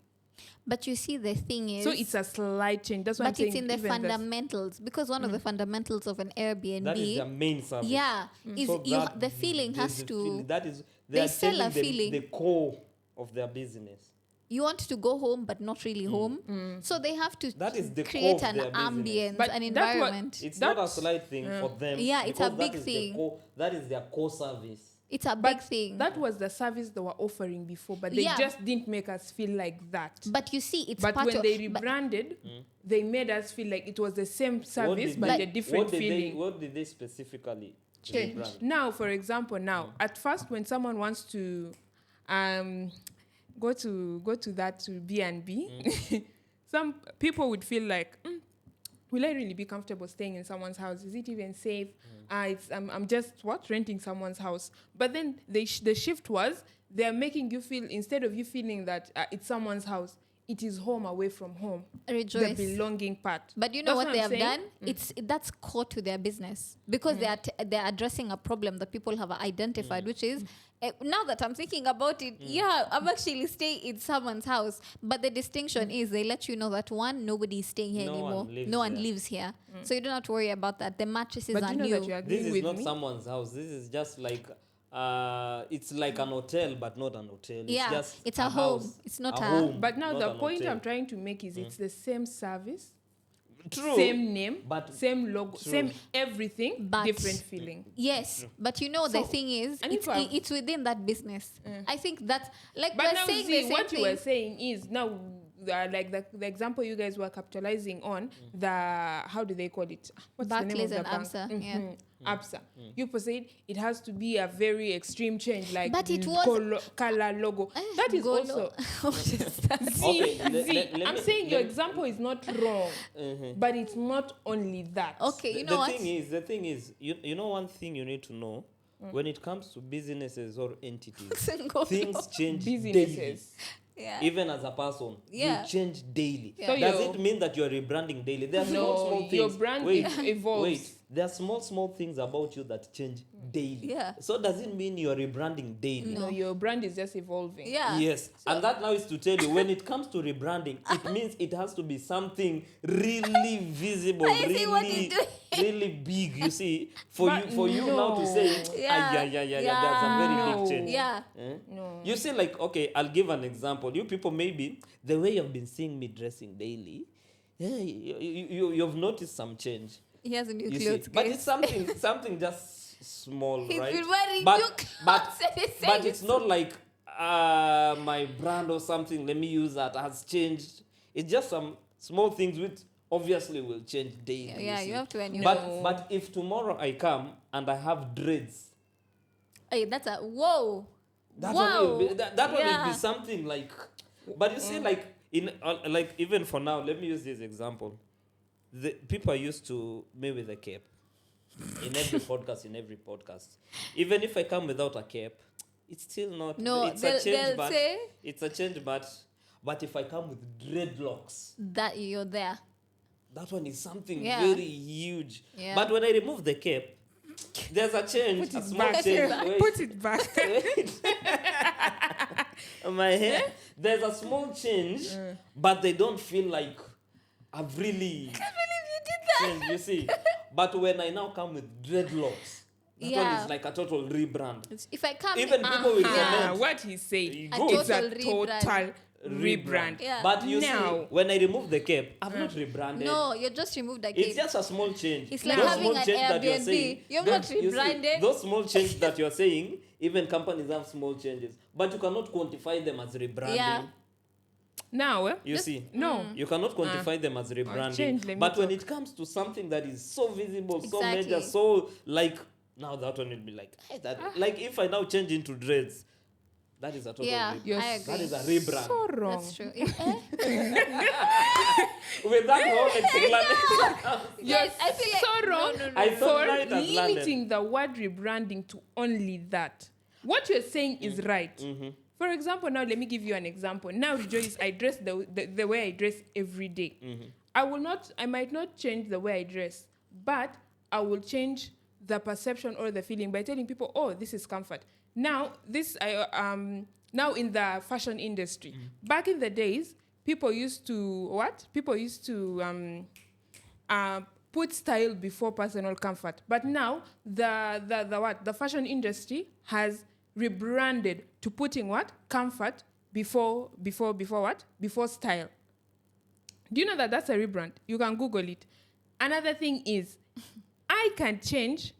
But you see, the thing is, So it's a slight change. That's what I'm but saying. it's in the even fundamentals because one of the fundamentals of an Airbnb, That is their main service. yeah, is So you, that the feeling is has the to. feeling. That is, they are sell a telling them feeling. the core of their business. You want to go home, but not really home. So they have to That is the core create of an their business. ambience, But an that's what- environment. It's not a That's- slight thing for them. Yeah, it's a because big that is thing. the core, that is their core service. It's a big But thing. that was the service they were offering before, but they Yeah. just didn't make us feel like that. But you see, it's But part when of. they but- rebranded, they made us feel like it was the same service, but a different feeling. What did they specifically Okay. rebrand? Now, for example, at first, when someone wants to go to that to B&B, some people would feel like, will I really be comfortable staying in someone's house? Is it even safe? I'm just renting someone's house. But then the shift was they're making you feel, instead of you feeling that it's someone's house, it is home away from home. Rejoice. The belonging part. But you know That's what they I'm have saying. done? That's core to their business because they're addressing a problem that people have identified, which is now that I'm thinking about it, yeah, I'm actually staying in someone's house. But the distinction is they let you know that one, nobody is staying here No one anymore. lives No one there. lives here, so you don't have to worry about that. The mattresses But are you know new. that you This agree is with not me. someone's house. This is just like it's like an hotel, but not an hotel. Yeah, It's just it's a home. house, It's not a a- home. But now not the an point hotel. I'm trying to make is it's the same service, True. same name, But same logo, True. same everything, But- different feeling. Yes, but you know the So, thing is, and if I- it's within that business. I think that's like But we're now saying the see, same what thing. you were saying is now like the example you guys were capitalizing on, the how do they call it? What's the name Barclays of the and bank? Absa, yeah. Absa. You said it has to be a very extreme change, like But it was- color logo. That is Golo. also. What is that? See, Okay, let I'm me- saying your let- example is not wrong, but it's not only that. Okay, you The- know what? The thing is, you know one thing you need to know when it comes to businesses or entities, Golo. things change daily. Businesses. Yeah. Even as a person, Yeah. you change daily. Yeah. So Does your- it mean that you're rebranding daily? There are No, small things. your brand wait, evolves. Wait, there are small things about you that change daily. Yeah. So does it mean you're rebranding daily? No, your brand is just evolving. Yeah. Yes, and that now is to tell you when it comes to rebranding, it means it has to be something really visible, I see what he's doing. really big. You see, for But you now to say, Yeah. yeah, that's a very No. big change. Yeah. Eh? No. You see, like, okay, I'll give an example. You people, maybe the way you've been seeing me dressing daily, yeah, you've noticed some change. He has a new You see, clothes. but guys. it's something just small, He's right? been wearing but, new clothes but, and he's but saying it's not like my brand or something. Let me use that has changed. It's just some small things which obviously will change daily. Yeah, see. you have to when you But if tomorrow I come and I have dreads, Hey, that's a whoa. that Wow. one will be that one will Yeah. be something like. But you see, like in like even for now, let me use this example. The people are used to me with a cape in every podcast. In every podcast, even if I come without a cape, it's still not. No, it's a change, they'll but say it's a change, but if I come with dreadlocks, that you're there. that one is something Yeah. very huge. Yeah. But when I remove the cape, there's a change, Put a it small back. change. Wait. Put it back. My hair, there's a small change, but they don't feel like I've really changed, you see. But when I now come with dreadlocks, that one Yeah. is like a total rebrand. If I come Even people will Yeah, comment. what he said. A It's a total total rebrand. Yeah. But you Now- see, when I remove the cape, I've not rebranded. No, you just removed the It's cape. just a small change. It's like Those having small an change that you're Airbnb. saying, You're those- not you see, rebranded. those small changes that you're saying, even companies have small changes, but you cannot quantify them as rebranding. Yeah. Now, You see, no. you cannot quantify them as rebranding. change, let me But when talk. it comes to something that is so visible, so Exactly. major, so like, now that one will be like, hey, that, like if I now change into dreads, that is a total Yeah, rebrand. You're I agree. That is a rebrand. So wrong. That's true. With that whole explanation, Yes, I feel like so wrong No, no, no. I no. thought for right as landed. limiting the word rebranding to only that. What you're saying is right. For example, now let me give you an example. Now, Rejoice, I dress the way I dress every day. I might not change the way I dress, but I will change the perception or the feeling by telling people, oh, this is comfort. Now, now in the fashion industry, back in the days, people used to what? People used to put style before personal comfort. But now the fashion industry has rebranded to putting what? Comfort before what? Before style. Do you know that that's a rebrand? You can Google it. Another thing is, I can change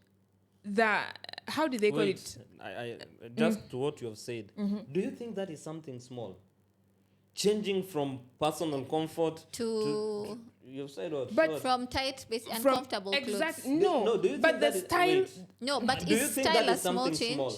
the, how do they call it? I just to what you have said, do you think that is something small? Changing from personal comfort To you've said what? But What? from tight, basic, From uncomfortable clothes. exactly No, do you but think the that is- style wait. No, but Do you is think style that a is small something change? small?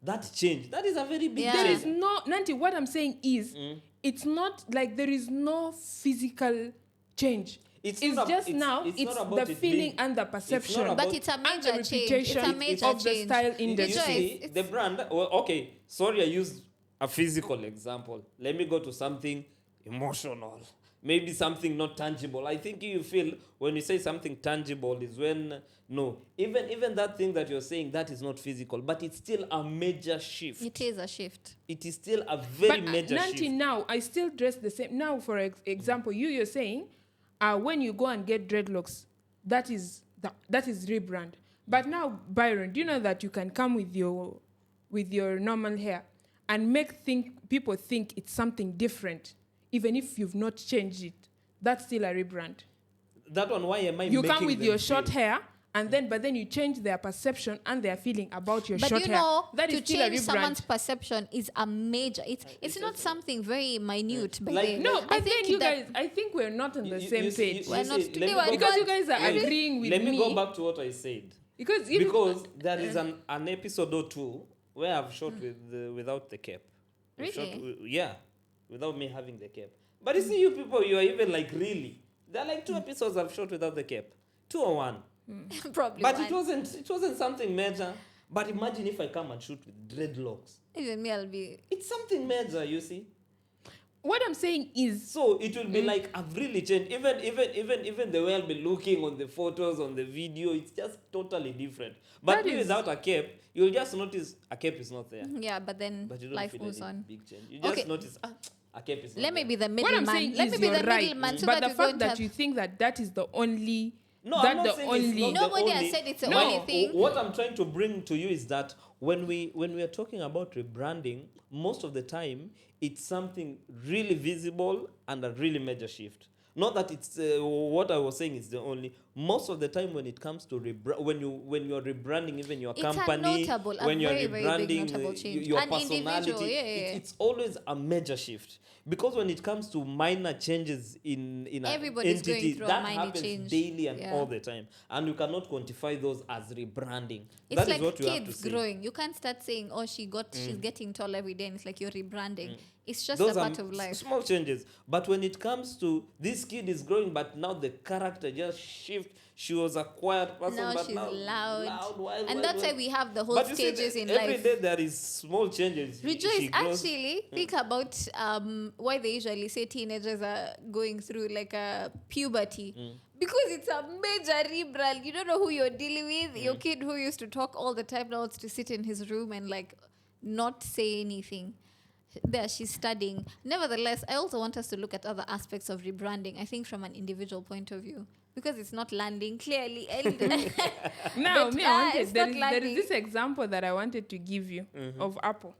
That change, that is a very big Yeah. there change. is no Nanti, what I'm saying is it's not like there is no physical change. It's It's not ab- just it's- now it's it's not the about it feeling being- and the perception. about- But it's a And the major change. It's reputation a major of the change. style You industry. see, It's- the brand, well, okay, sorry I used a physical example. Let me go to something emotional. Maybe something not tangible. I think you feel when you say something tangible is when, no, even that thing that you're saying, that is not physical, but it's still a major shift. It is a shift. It is still a very But major Nanti, shift. now I still dress the same. Now, for example, you're saying, when you go and get dreadlocks, that is rebrand. But now, Byron, do you know that you can come with your normal hair and make people think it's something different, even if you've not changed it? That's still a rebrand. That one, why am I You making come with them your short feel? hair, and then you change their perception and their feeling about your But short you hair. know, That is to still a change rebrand. someone's perception is a major. It's not something very minute. By Like- the way. No, I but then think you that- guys, I think we're not on the You- same you see- page. you We're see, not let me today, go we're back- Because you guys are Wait, agreeing with Let me go me. back to what I said. Because even Because there is an episode or two where I've shot without the cap. I've shot Really? yeah, without me having the cap. But you see, you people, you are even like really. There are like 2 episodes I've shot without the cap, 2 or 1. probably. But one. it wasn't something major. But imagine if I come and shoot with dreadlocks. Even me, I'll be. It's something major, you see. what I'm saying is, So it will be like I've really changed. Even the way I'll be looking on the photos, on the video, it's just totally different. But That me is- without a cap, you'll just notice a cap is not there. Yeah, but then But you don't life feel moves any on. big change. You just Okay. notice a cap is not Let me there. be the what I'm middleman. saying Let is me be you're the right. middleman so But that the we're going fact to that have. you think that is the only, No, that I'm not the saying it's only. not the Nobody has only- said it's the No, only thing. What I'm trying to bring to you is that when we are talking about rebranding, most of the time it's something really visible and a really major shift. Not that it's what I was saying is the only. Most of the time when it comes to when you're rebranding even your It's company, a notable, a when you're very, very big rebranding notable change. your An individual, personality, yeah. it's always a major shift. Because when it comes to minor changes in an Everybody's going entity, through a that minor happens change. daily and Yeah. all the time, and you cannot quantify those as rebranding. It's That like is what you have to kids say. growing. You can't start saying, "Oh, she's getting tall every day," and it's like you're rebranding. It's just Those a are part of life. small changes. But when it comes to this kid is growing, but now the character just shift. She was a quiet person, Now but she's now loud. wild, And wild, that's why wild. we have the whole But you see, stages in every life. day there is small changes. Rejoice, She grows. actually, think about why they usually say teenagers are going through like a puberty. Because it's a major rebrand. You don't know who you're dealing with. Your kid who used to talk all the time now wants to sit in his room and like not say anything. There, she's studying. Nevertheless, I also want us to look at other aspects of rebranding, I think from an individual point of view. Because it's not landing clearly. Now, But, me, I it's wanted, there not is landing. this example that I wanted to give you of Apple.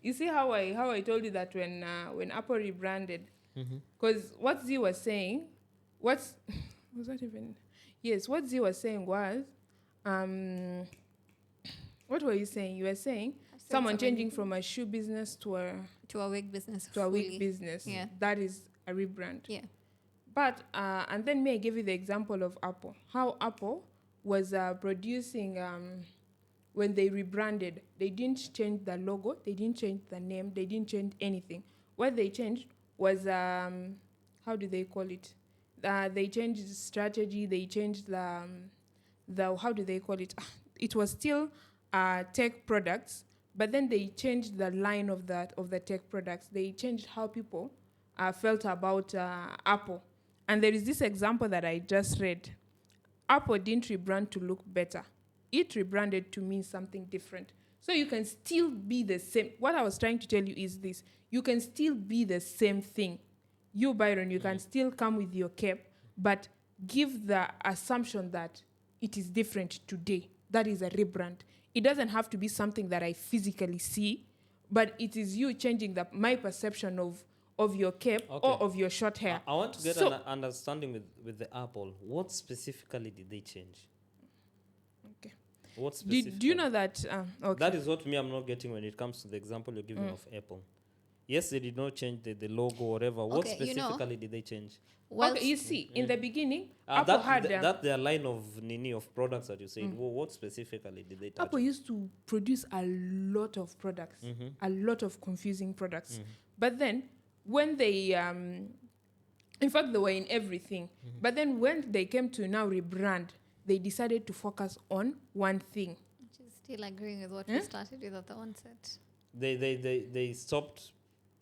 You see how I told you that when Apple rebranded, because what Z was saying, was that even? Yes, what Z was saying was, what were you saying? You were saying someone changing from a shoe business to a wig business. a wig business. Yeah. That is a rebrand. Yeah. But and then me, I gave you the example of Apple. How Apple was producing when they rebranded. They didn't change the logo. They didn't change the name. They didn't change anything. What they changed was how do they call it? They changed the strategy. They changed the how do they call it? It was still tech products, but then they changed the line of the tech products. They changed how people felt about Apple. And there is this example that I just read. Apple didn't rebrand to look better. It rebranded to mean something different. So you can still be the same. What I was trying to tell you is this. You can still be the same thing. You, Byron, you can still come with your cape, but give the assumption that it is different today. That is a rebrand. It doesn't have to be something that I physically see, but it is you changing my perception of your cape or of your short hair. I want to get an understanding with the Apple. What specifically did they change? Okay. What specifically? Do you know that? Okay. That is what I'm not getting when it comes to the example you're giving of Apple. Yes, they did not change the logo or whatever. What specifically did they change? Well, okay, you see, in the beginning, Apple had... that their line of products that you said. What specifically did they touch? Apple used to produce a lot of products, a lot of confusing products. But then, when they... in fact, they were in everything. But then when they came to now rebrand, they decided to focus on one thing. Still agreeing with what we started with at the onset. They stopped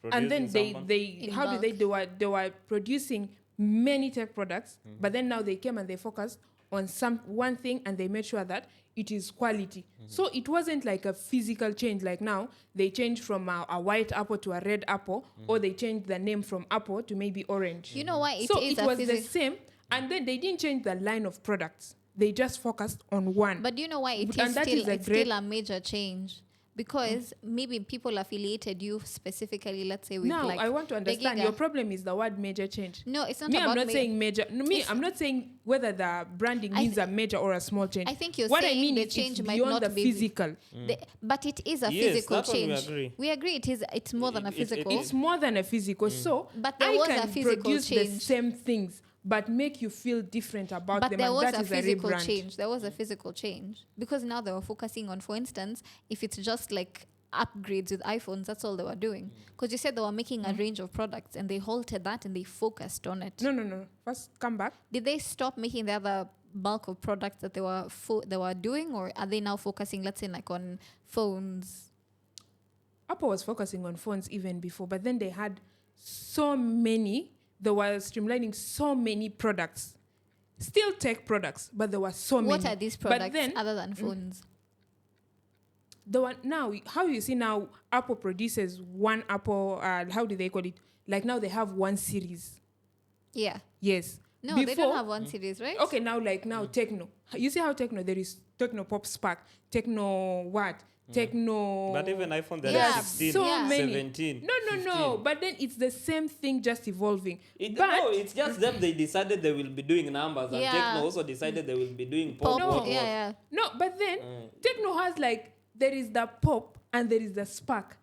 producing and then In how bulk. did they were producing many tech products, but then now they came and they focused on one thing, and they made sure that it is quality. So it wasn't like a physical change. Like now they changed from a white apple to a red apple, or they changed the name from apple to maybe orange. You know why it So is it was the same, and then they didn't change the line of products. They just focused on one. But do you know why it And is that still, is a it's great- still a major change? Because maybe people affiliated you specifically, let's say, with Now, like... I want to understand, Giga. your problem is the word major change. No, it's not Me, about... I'm not saying major. No, me, I'm not saying whether the branding means a major or a small change. I think you're what saying I mean the is change it's might beyond not the be physical. But it is a Yes, physical that one we change. agree. We agree it's more than a physical. It's more than a physical. So But there I was a can physical produce the change. same things, but make you feel different about But them. there And was that a is physical rebrand. change. There was a physical change. Because now they were focusing on, for instance, if it's just like upgrades with iPhones, that's all they were doing. Because you said they were making a range of products and they halted that and they focused on it. No. First, come back. Did they stop making the other bulk of products that they were doing, or are they now focusing, let's say, like on phones? Apple was focusing on phones even before, but then they had so many. They were streamlining so many products. Still tech products, but there were so many. What are these products But then, other than phones? the one now, how you see now, Apple produces one Apple. How do they call it? Like now they have one series. Yeah. Yes. No, they don't have one series, right? Okay, now Techno. You see how Techno, there is Techno Pop Spark, Techno what? Techno. But even iPhone, there Yeah. are 16, So Yeah. many. 17. No. But then it's the same thing, just evolving. No, it's just them. They decided they will be doing numbers, and Yeah. Techno also decided they will be doing Pop. pop. What, Yeah. No, but then Techno has like, there is the pop and there is the spark.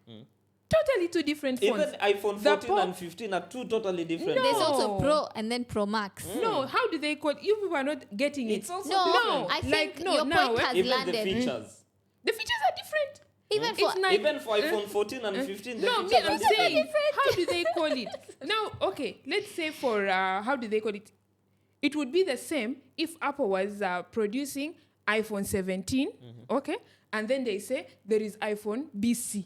Totally two different phones. Even iPhone The 14 pop- and 15 are two totally different. No. There's also Pro and then Pro Max. No, how do they call? You people are not getting it. It's also No, different. I think Like, no, your now, point has Even landed. the features. The features are different. Even for It's like, Even for iPhone 14 and 15, the no, me, features I'm are different. saying, how do they call it? Now, okay, let's say for, how do they call it? It would be the same if Apple was producing iPhone 17, okay? And then they say there is iPhone BC.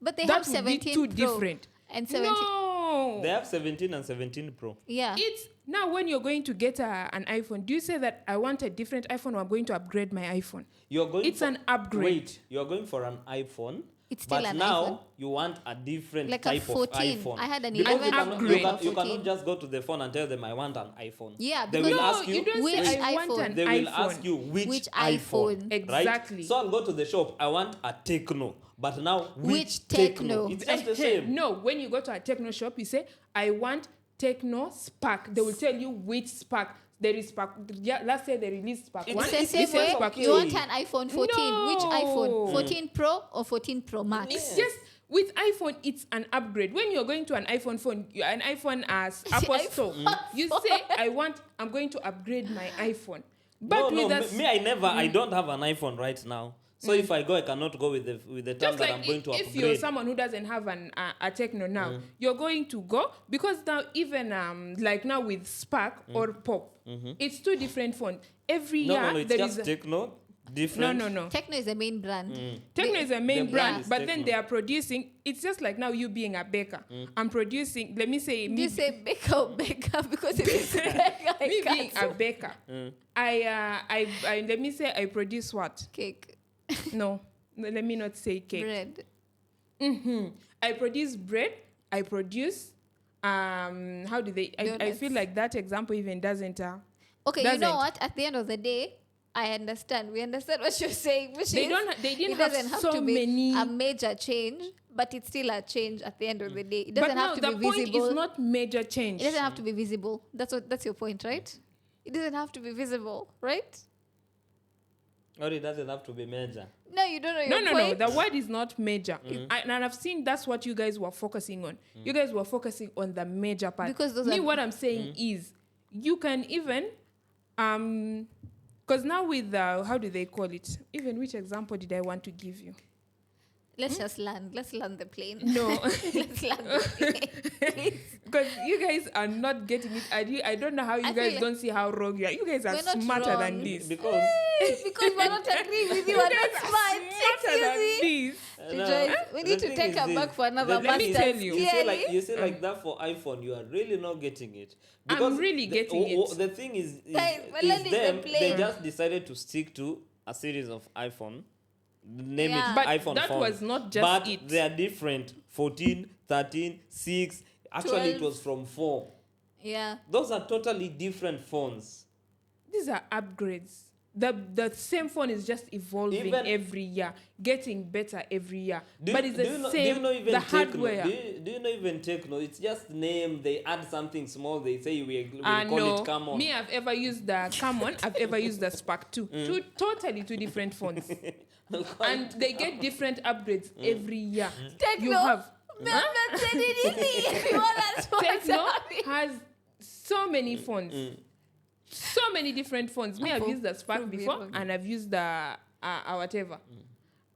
but they That have would be 17 two Pro different. and 17. No. They have 17 and 17 Pro. Yeah. It's now when you're going to get an iPhone, do you say that I want a different iPhone or I'm going to upgrade my iPhone? You're going It's for, an upgrade. Wait, you're going for an iPhone. It's still but an now iPhone. you want a different Like a type 14. of iPhone. I had an Because 11 you cannot, upgrade. you 14. cannot just go to the phone and tell them I want an iPhone. Yeah, They because will No, ask you, you don't which say I want iPhone? an they iPhone. will ask you which iPhone? iPhone. Exactly. Right? So I'll go to the shop. I want a Techno. But now Which Techno? Techno? It's just the same. No, when you go to a techno shop, you say, I want Techno Spark. They will tell you which Spark. There is Spark. Yeah, last year they released Spark It's 1. It's the It's same the same way. okay. You want an iPhone 14. Which No. iPhone? 14 Pro or 14 Pro Max? It's just, with iPhone, it's an upgrade. When you're going to an iPhone phone, an iPhone as Apple Store, you say, I'm going to upgrade my iPhone. But no, with us, me, I don't have an iPhone right now. So if I go, I cannot go with the term just that like I'm going to if upgrade. you're someone who doesn't have a Techno now, you're going to go, because now even like now with Spark or Pop, it's two different phones. Every year no, it's there just is Techno, different. no. Techno is the main brand. Techno is a main the brand brand, is but then Techno. they are producing. It's just like now you being a baker. I'm producing. Let me say Do me, you say baker or baker? Because if it's baker, I me being can't. a baker. I let me say I produce what? Cake, No, let me not say cake. bread. I produce bread. I produce how do they? I Donuts. feel like that example even doesn't. Okay, you know Doesn't. what? At the end of the day, I understand. We understand what you're saying, which They is don't. They didn't it doesn't have so to be many. a major change, but it's still a change at the end of the day. It But doesn't no, have to the be point visible. is not major change. It doesn't have to be visible. That's your point, right? It doesn't have to be visible, right? Or it doesn't have to be major. No, you don't know your No. point. The word is not major. And I've seen that's what you guys were focusing on. You guys were focusing on the major part. Because those Me, are- what I'm saying is, you can even, because now with how do they call it? Even which example did I want to give you? Let's just land. Let's land the plane. No, Let's land the plane. Please. because you guys are not getting it. I don't know how you I guys feel- don't see how wrong you are. You guys are We're not smarter wrong. than this. Because Because we're not agreeing with you. We're not smart. Smarter than Excuse me. this. Rejoice. We need the to thing take is her this, back for another the thing is, master's, You say like clearly. you say like that for iPhone, you are really not getting it. I'm really getting it. The thing is Guys, we're landing the them. They plane. just decided to stick to a series of iPhone. Name Yeah. it But iPhone that phones. was not just but it. they are different. 14, 13, 6. Actually, it 12. was from 4. Yeah. Those are totally different phones. These are upgrades. The same phone is just evolving Even- every year, getting better every year. Do but you- it's do the you know, same. Do you know even the Techno? hardware. Do you know even Techno? It's just name. They add something small. They say we call No, it Come On. me, I've ever used the Come On. I've ever used the Spark 2. Two totally two different phones, and they get different upgrades every year. Techno. You have Me, I'm not saying anything. If you want us to Techno answer. has so many phones, so many different phones. Me, I've Prove- used the Spark prove me before, wrong. and I've used the whatever.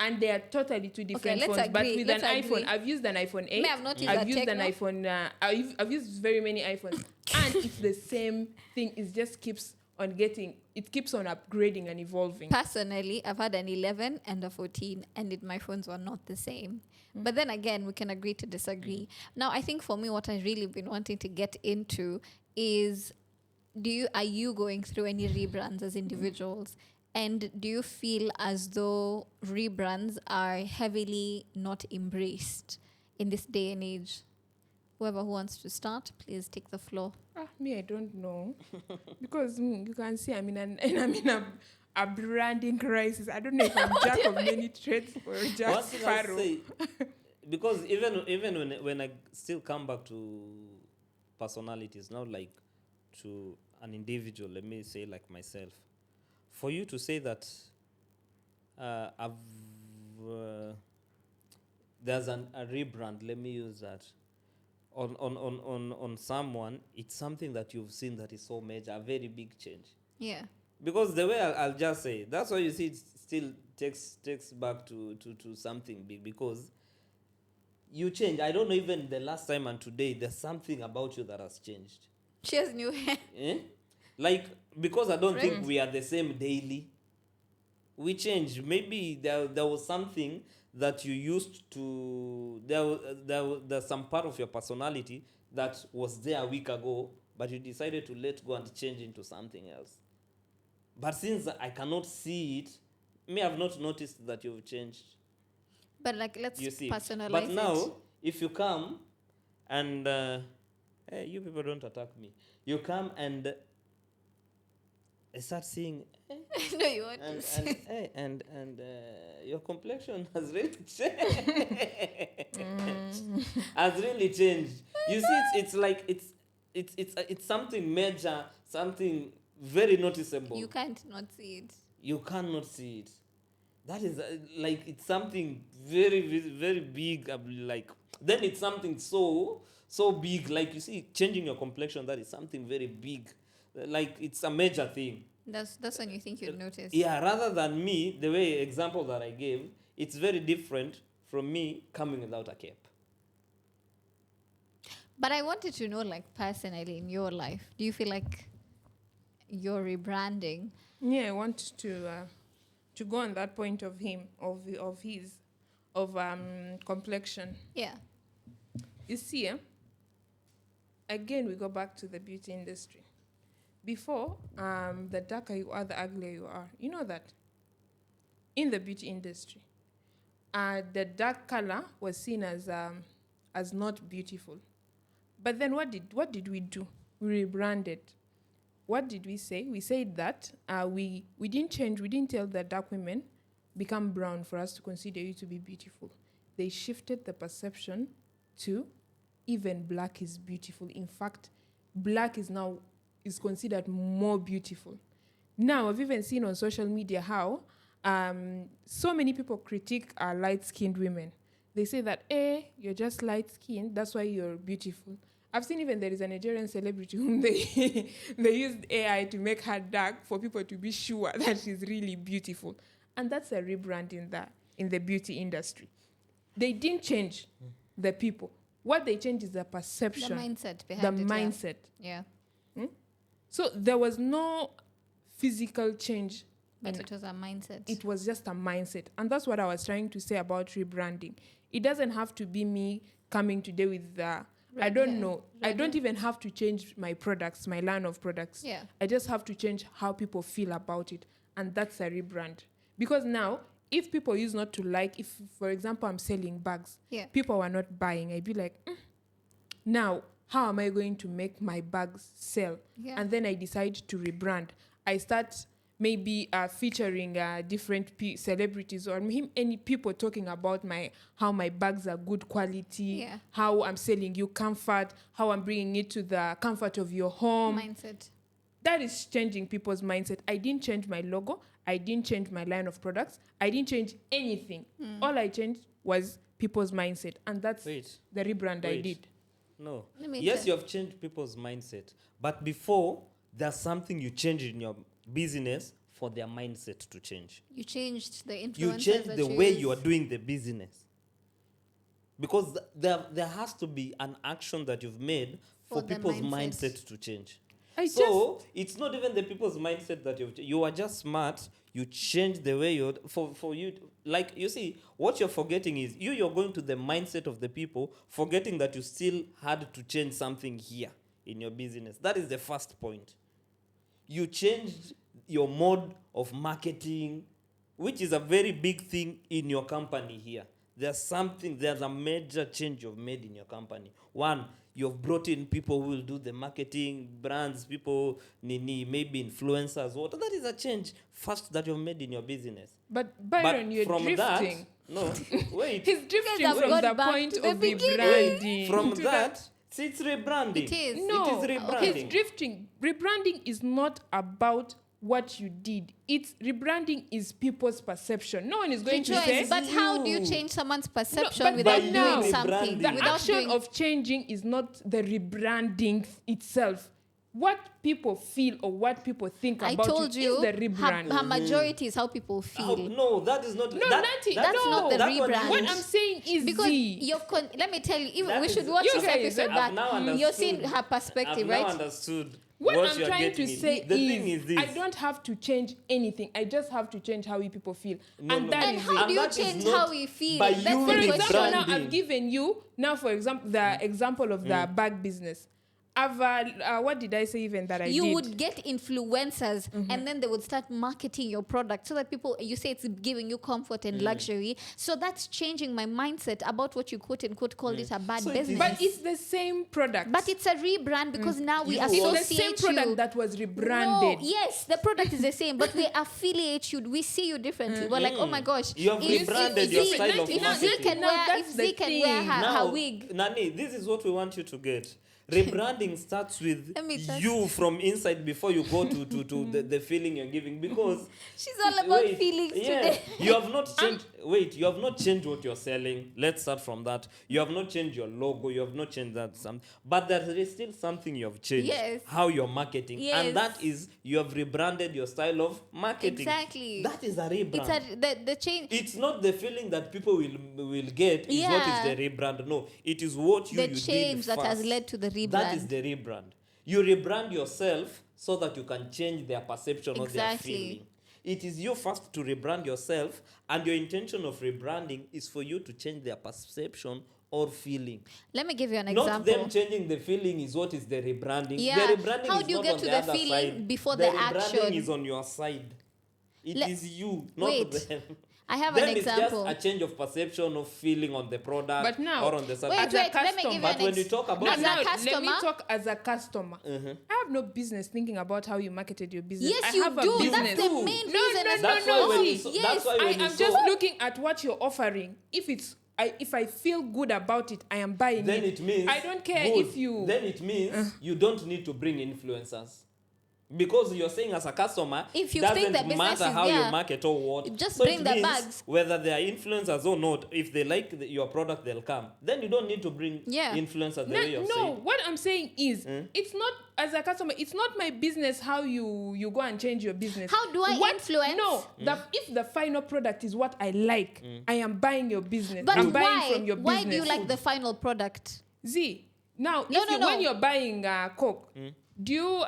And they are totally two different let's phones. But agree, with let's an agree. iPhone, I've used an iPhone 8. Me, I've not used I've a used an Techno. iPhone. I've used very many iPhones, and it's the same thing. It just keeps on getting. It keeps on upgrading and evolving. Personally, I've had an 11 and a 14, and my phones were not the same. But then again, we can agree to disagree. Now, I think for me, what I've really been wanting to get into is, are you going through any rebrands as individuals? And do you feel as though rebrands are heavily not embraced in this day and age? Whoever who wants to start, please take the floor. Me, I don't know, because you can see I'm in a branding crisis. I don't know if I'm Jack of many trades or One Jack thing I'll Sparrow. say, because even when I still come back to personalities, not like to an individual, let me say like myself, for you to say that I've there's a rebrand, let me use that on someone, it's something that you've seen that is so major, a very big change. Yeah. Because the way I'll just say, that's why you see it still takes back to something big, because you change. I don't know, even the last time and today, there's something about you that has changed. She has new hair. Eh? Like, because I don't Right. think we are the same daily. We change. Maybe there was something that you used to, there's some part of your personality that was there a week ago, but you decided to let go and change into something else. But since I cannot see it, may have not noticed that you've changed. But like, let's You see. personalize But it. now, if you come and hey, you people don't attack me. You come and start seeing, No, you want to say. hey, and your complexion has really changed. Has really changed. You see, it's like it's something major, something very noticeable. You can't not see it. You cannot see it. That is like, it's something very big. Like, then it's something so big. Like, you see, changing your complexion, that is something very big. Like, it's a major thing. That's when you think you'd notice. Yeah, rather than me, the way example that I gave, it's very different from me coming without a cape. But I wanted to know, like, personally in your life, do you feel like you're rebranding? Yeah, I want to go on that point of him, of complexion. Yeah. You see, again, we go back to the beauty industry. Before, the darker you are, the uglier you are. You know that? In the beauty industry, the dark color was seen as not beautiful. But then what did we do? We rebranded. What did we say? We said that we didn't change. We didn't tell the dark women become brown for us to consider you to be beautiful. They shifted the perception to even black is beautiful. In fact, black is considered more beautiful. Now, I've even seen on social media how so many people critique our light-skinned women. They say that, you're just light-skinned, that's why you're beautiful. I've seen even there is a Nigerian celebrity whom they used AI to make her dark for people to be sure that she's really beautiful. And that's a rebrand in the beauty industry. They didn't change the people. What they changed is the perception. The mindset behind it. Mindset. Yeah. So there was no physical change. But it was a mindset. It was just a mindset. And that's what I was trying to say about rebranding. It doesn't have to be me coming today with I don't know. I don't even have to change my products, my line of products. Yeah. I just have to change how people feel about it. And that's a rebrand. Because now, if people used not to like, if, for example, I'm selling bags, people are not buying, I'd be like, now, how am I going to make my bags sell? Yeah. And then I decide to rebrand. I start maybe featuring different celebrities or any people talking about how my bags are good quality, how I'm selling you comfort, how I'm bringing it to the comfort of your home. Mindset. That is changing people's mindset. I didn't change my logo. I didn't change my line of products. I didn't change anything. All I changed was people's mindset. And that's the rebrand I did. No. Yes, you have changed people's mindset. But before, there's something you changed in your business for their mindset to change. You changed the influencers. You changed the way you are doing the business. Because there has to be an action that you've made for people's mindset to change. It's not even the people's mindset that you are just smart. You change the way you're for you. Like, you see, what you're forgetting is you're going to the mindset of the people, forgetting that you still had to change something here in your business. That is the first point. You changed your mode of marketing, which is a very big thing in your company here. there's a major change you've made in your company. One, you've brought in people who will do the marketing, brands, people, maybe influencers, what. That is a change first that you've made in your business. But Byron, But you're from drifting. that, no, wait. He's drifting have from gone the back point to the of beginning. rebranding. From to that, see, it's rebranding. It is. No, It is rebranding. he's drifting. Rebranding is not about what you did. It's rebranding is people's perception. No one is going to say. Rejoice, but how do you change someone's perception but without by doing now, something? rebranding. the Without action doing of changing is not the rebranding itself. What people feel or what people think I about told you, is the rebrand. her majority is how people feel. No, that is not. No, that, Nanti, that- that's not the that one rebrand. What is- I'm saying is Because Z. let me tell you, even That we is- should watch You this guys, episode I've back. now You're understood. seeing her I've perspective, now right? understood What I'm you're trying to getting say is. The thing is this. I don't have to change anything. I just have to change how we people feel. No, and no, that no. And is how it. do you that is change not how we feel? by That's you the For rebranding. example, question. now I've given you for example, the example of the bag business. I've what did I say even that I You did? would get influencers and then they would start marketing your product so that people, you say it's giving you comfort and luxury. So that's changing my mindset about what you quote unquote called it a bad So it is- business. But it's the same product. But it's a rebrand because now we You know it's what? the same associate you. product that was No, rebranded. yes, the product is the same, but we affiliate you. We see you differently. We're like, oh my gosh, You have rebranded your Z- style of if Z marketing. can Now wear, that's if the Z can wear thing. her wig, Nani, this is what we want you to get. Rebranding starts with Let me touch- you from inside before you go to the feeling you're giving, because she's all about wait, feelings yeah, today. you have not changed. Wait, you have not changed what you're selling. Let's start from that. You have not changed your logo. You have not changed that but there is still something you have changed. Yes. How you're marketing, Yes. and that is you have rebranded your style of marketing. Exactly. That is a rebrand. It's the change. It's not the feeling that people will get is what Yeah. is the rebrand. No, it is what you The did change that has first. led to the rebrand. That is the rebrand. You rebrand yourself so that you can change their perception or their Exactly. feeling. It is you first to rebrand yourself, and your intention of rebranding is for you to change their perception or feeling. Let me give you an Not example. them changing the feeling is what is the rebranding. Yeah. The rebranding How is do you not get on to the the other feeling side. before the the rebranding action? is on your side. It Le- is you, not Wait. them. I have Then an it's example. just a change of perception of feeling on the product But now- or on the service. Wait, As a let me customer- give you But an when you talk about As a Now, let me customer- talk as a customer. I have no business thinking about how you marketed your business. Yes, I you have a do. business. That's the main No, reason. no, as That's no, why no. when you See, saw- yes, that's why I when you am saw- just looking at what you're offering. If I feel good about it, I am buying then it means I don't care good. if you. Then it means you don't need to bring influencers. Because you're saying as a customer, If you doesn't think the business matter is how there, you market or what. just So bring it the means bags. whether they are influencers or not, if they like your product, they'll come. Then you don't need to bring Yeah. influencers the No, way you're no, saying. what I'm saying is, it's not as a customer. It's not my business how you go and change your business. How do I influence? No, if the final product is what I like, I am buying your business. But I'm buying why? from your Why business. do you like the final product? Z? Now, No, if no, you, no. when you're buying Coke, do you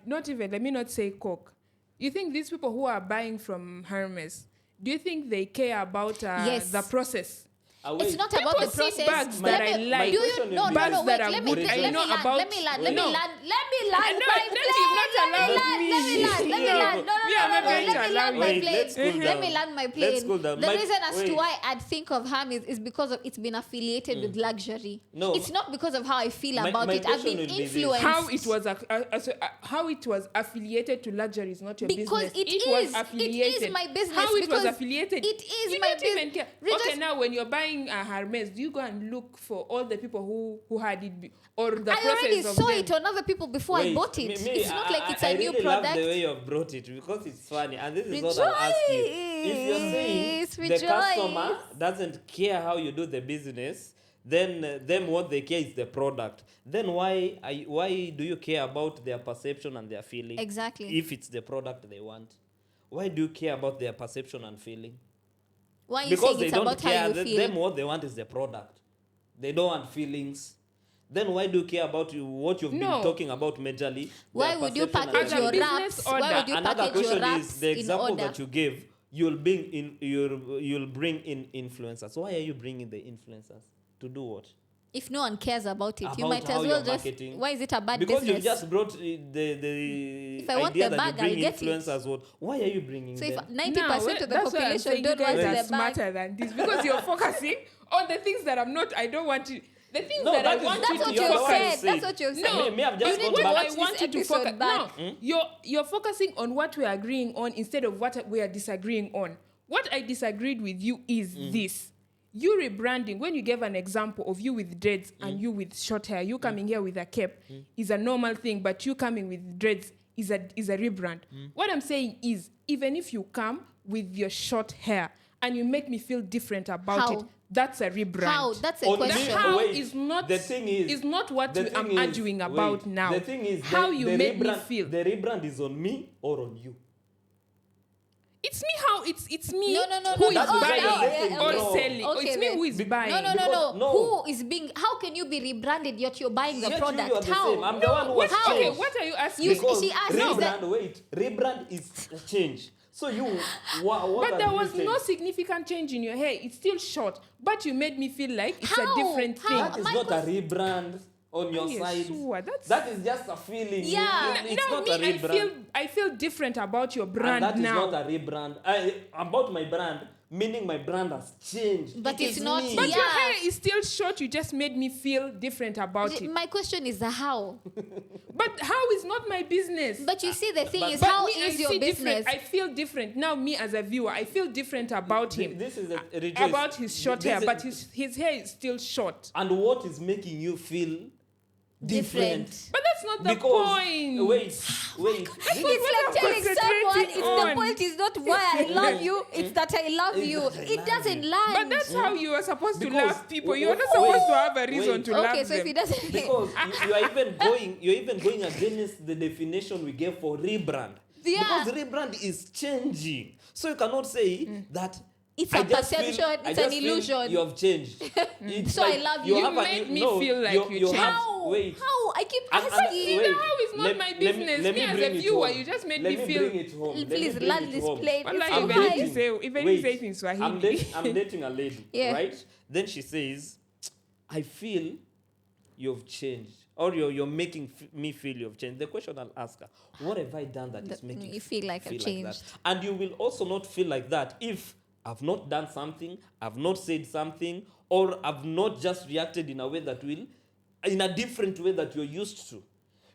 not even? Let me not say Coke. You think these people who are buying from Hermes, do you think they care about Yes. the process? It's not about the People see process. bags that I like. Do you? question No, is no, bags no. Wait. that are Let me good. let I me know land. about- Let me land. Let me No. land. Let me land No, my that plane. you've not Let me allowed land. me. Let me land. Let me No. land. No, no, We no, are no, not no. going Let to me allow land you. my Wait, plane. let's cool Let down. me land my Let's plane. cool down. The My- reason as to wait. why I'd think of ham is because of it's been affiliated with luxury. No. It's not because of how I feel My- about my it. I've question been will be this. influenced. How it was affiliated to luxury is not your Because business. it was is. affiliated. It is my business How it was because affiliated. it is you my don't even care. Rejoice- Okay, now when you're buying Hermes, do you go and look for all the people who had it or the I process already of saw them? it on other people before I Wait, bought it. It's not like it's a new really love product. the way you've brought it because it's funny, and this is what I'll ask you. If you're saying Rejoice, the customer doesn't care how you do the business, then them what they care is the product. Then why do you care about their perception and their feeling? Exactly. If it's the product they want, why do you care about their perception and feeling? Why are you Because saying they it's don't about care. how you feel? Them what they want is the product. They don't want feelings. Then why do you care about what you've No. been talking about majorly? Why their would you perception and package As a their your feeling? business wraps? order. Why would you Another package your question wraps is the in example order? that you gave. You'll bring in influencers. Why are you bringing the influencers to do what? If no one cares about it, you About might how as well you're just. marketing. Why is it a bad Because business? you just brought the If I want idea the that bag, you bring I'll get it. influencers. What? Why are you bringing So if them? 90% of the that's why I'm population saying don't you want guys the are bag, smarter than this because you're focusing on the things that I'm not. I don't want to. The things No, that I that is- want that's you what to you You're the one who said. said. That's what you said. No, Me, I've just you gone what back. I want you to episode focus. back. No, you're focusing on what we're agreeing on instead of what we are disagreeing on. What I disagreed with you is this. You rebranding, when you gave an example of you with dreads and you with short hair, you coming here with a cape is a normal thing, but you coming with dreads is a rebrand. What I'm saying is, even if you come with your short hair and you make me feel different about How? it, that's a rebrand. How? That's a On me- question. How Wait, is not the thing is not what the I'm thing is- arguing about wait, now. The thing is, how you made me rebrand, feel. The rebrand is on me or on you. It's me how it's me No. who is That's what buying I'm saying. or No. selling. Okay, It's me then. who is Be- buying. No. Because- no. Who is being? How can you be rebranded yet you're buying the Yet product? you are the How? same. I'm the one who was How? Okay, changed. what are you asking? You- Because she asked, is rebrand, that- rebrand is a change. So you, what But have there you was changed? no significant change in your hair. It's still short, but you made me feel like it's How? a different How? thing. That is My not a question- rebrand on your Yes, side. sure, that's- That is just a feeling. Yeah. It's now not me, a rebrand. I feel different about your brand And that is now. not a rebrand. About my brand, meaning my brand has changed. But It it's is not- me. But Yeah. your hair is still short. You just made me feel different about it. My question is the how. But how is not my business. But you see, the thing But- is, But how me, I is your see business? different. I feel different now. Me as a viewer, I feel different about him. This is Rejoice. About his short This hair, is- but his hair is still short. And what is making you feel different? But that's not the Because point. wait. It's what like I'm telling someone concentrating it's on. the point is not why I love you, it's that I love It's you. that I It love doesn't you. land. But that's how you are supposed to Because- love people. You are not wait, supposed to have a reason wait. to love okay, so if them. he doesn't Because you're even going against the definition we gave for rebrand. Yeah. Because rebrand is changing. So you cannot say that It's I a just feel- perception, I it's just an feel illusion. You have changed. It's So I love you. You have a- made me feel like you changed. have- how? Wait. How? I keep And- asking. wait, How is not my business? Me as a bring it viewer, home. you just made Let me feel- bring it home. Let me Please bring land it this home. plane. Wallah, If I'm you even if dating- you say, even if wait, you say it in Swahili. I'm dating a lady, Yeah. right? Then she says, I feel you've changed. Or you're making me feel you've changed. The question I'll ask her, what have I done that is making you feel like I've changed? that? And you will also not feel like that if I've not done something, I've not said something, or I've not just reacted in a way that will, in a different way that you're used to.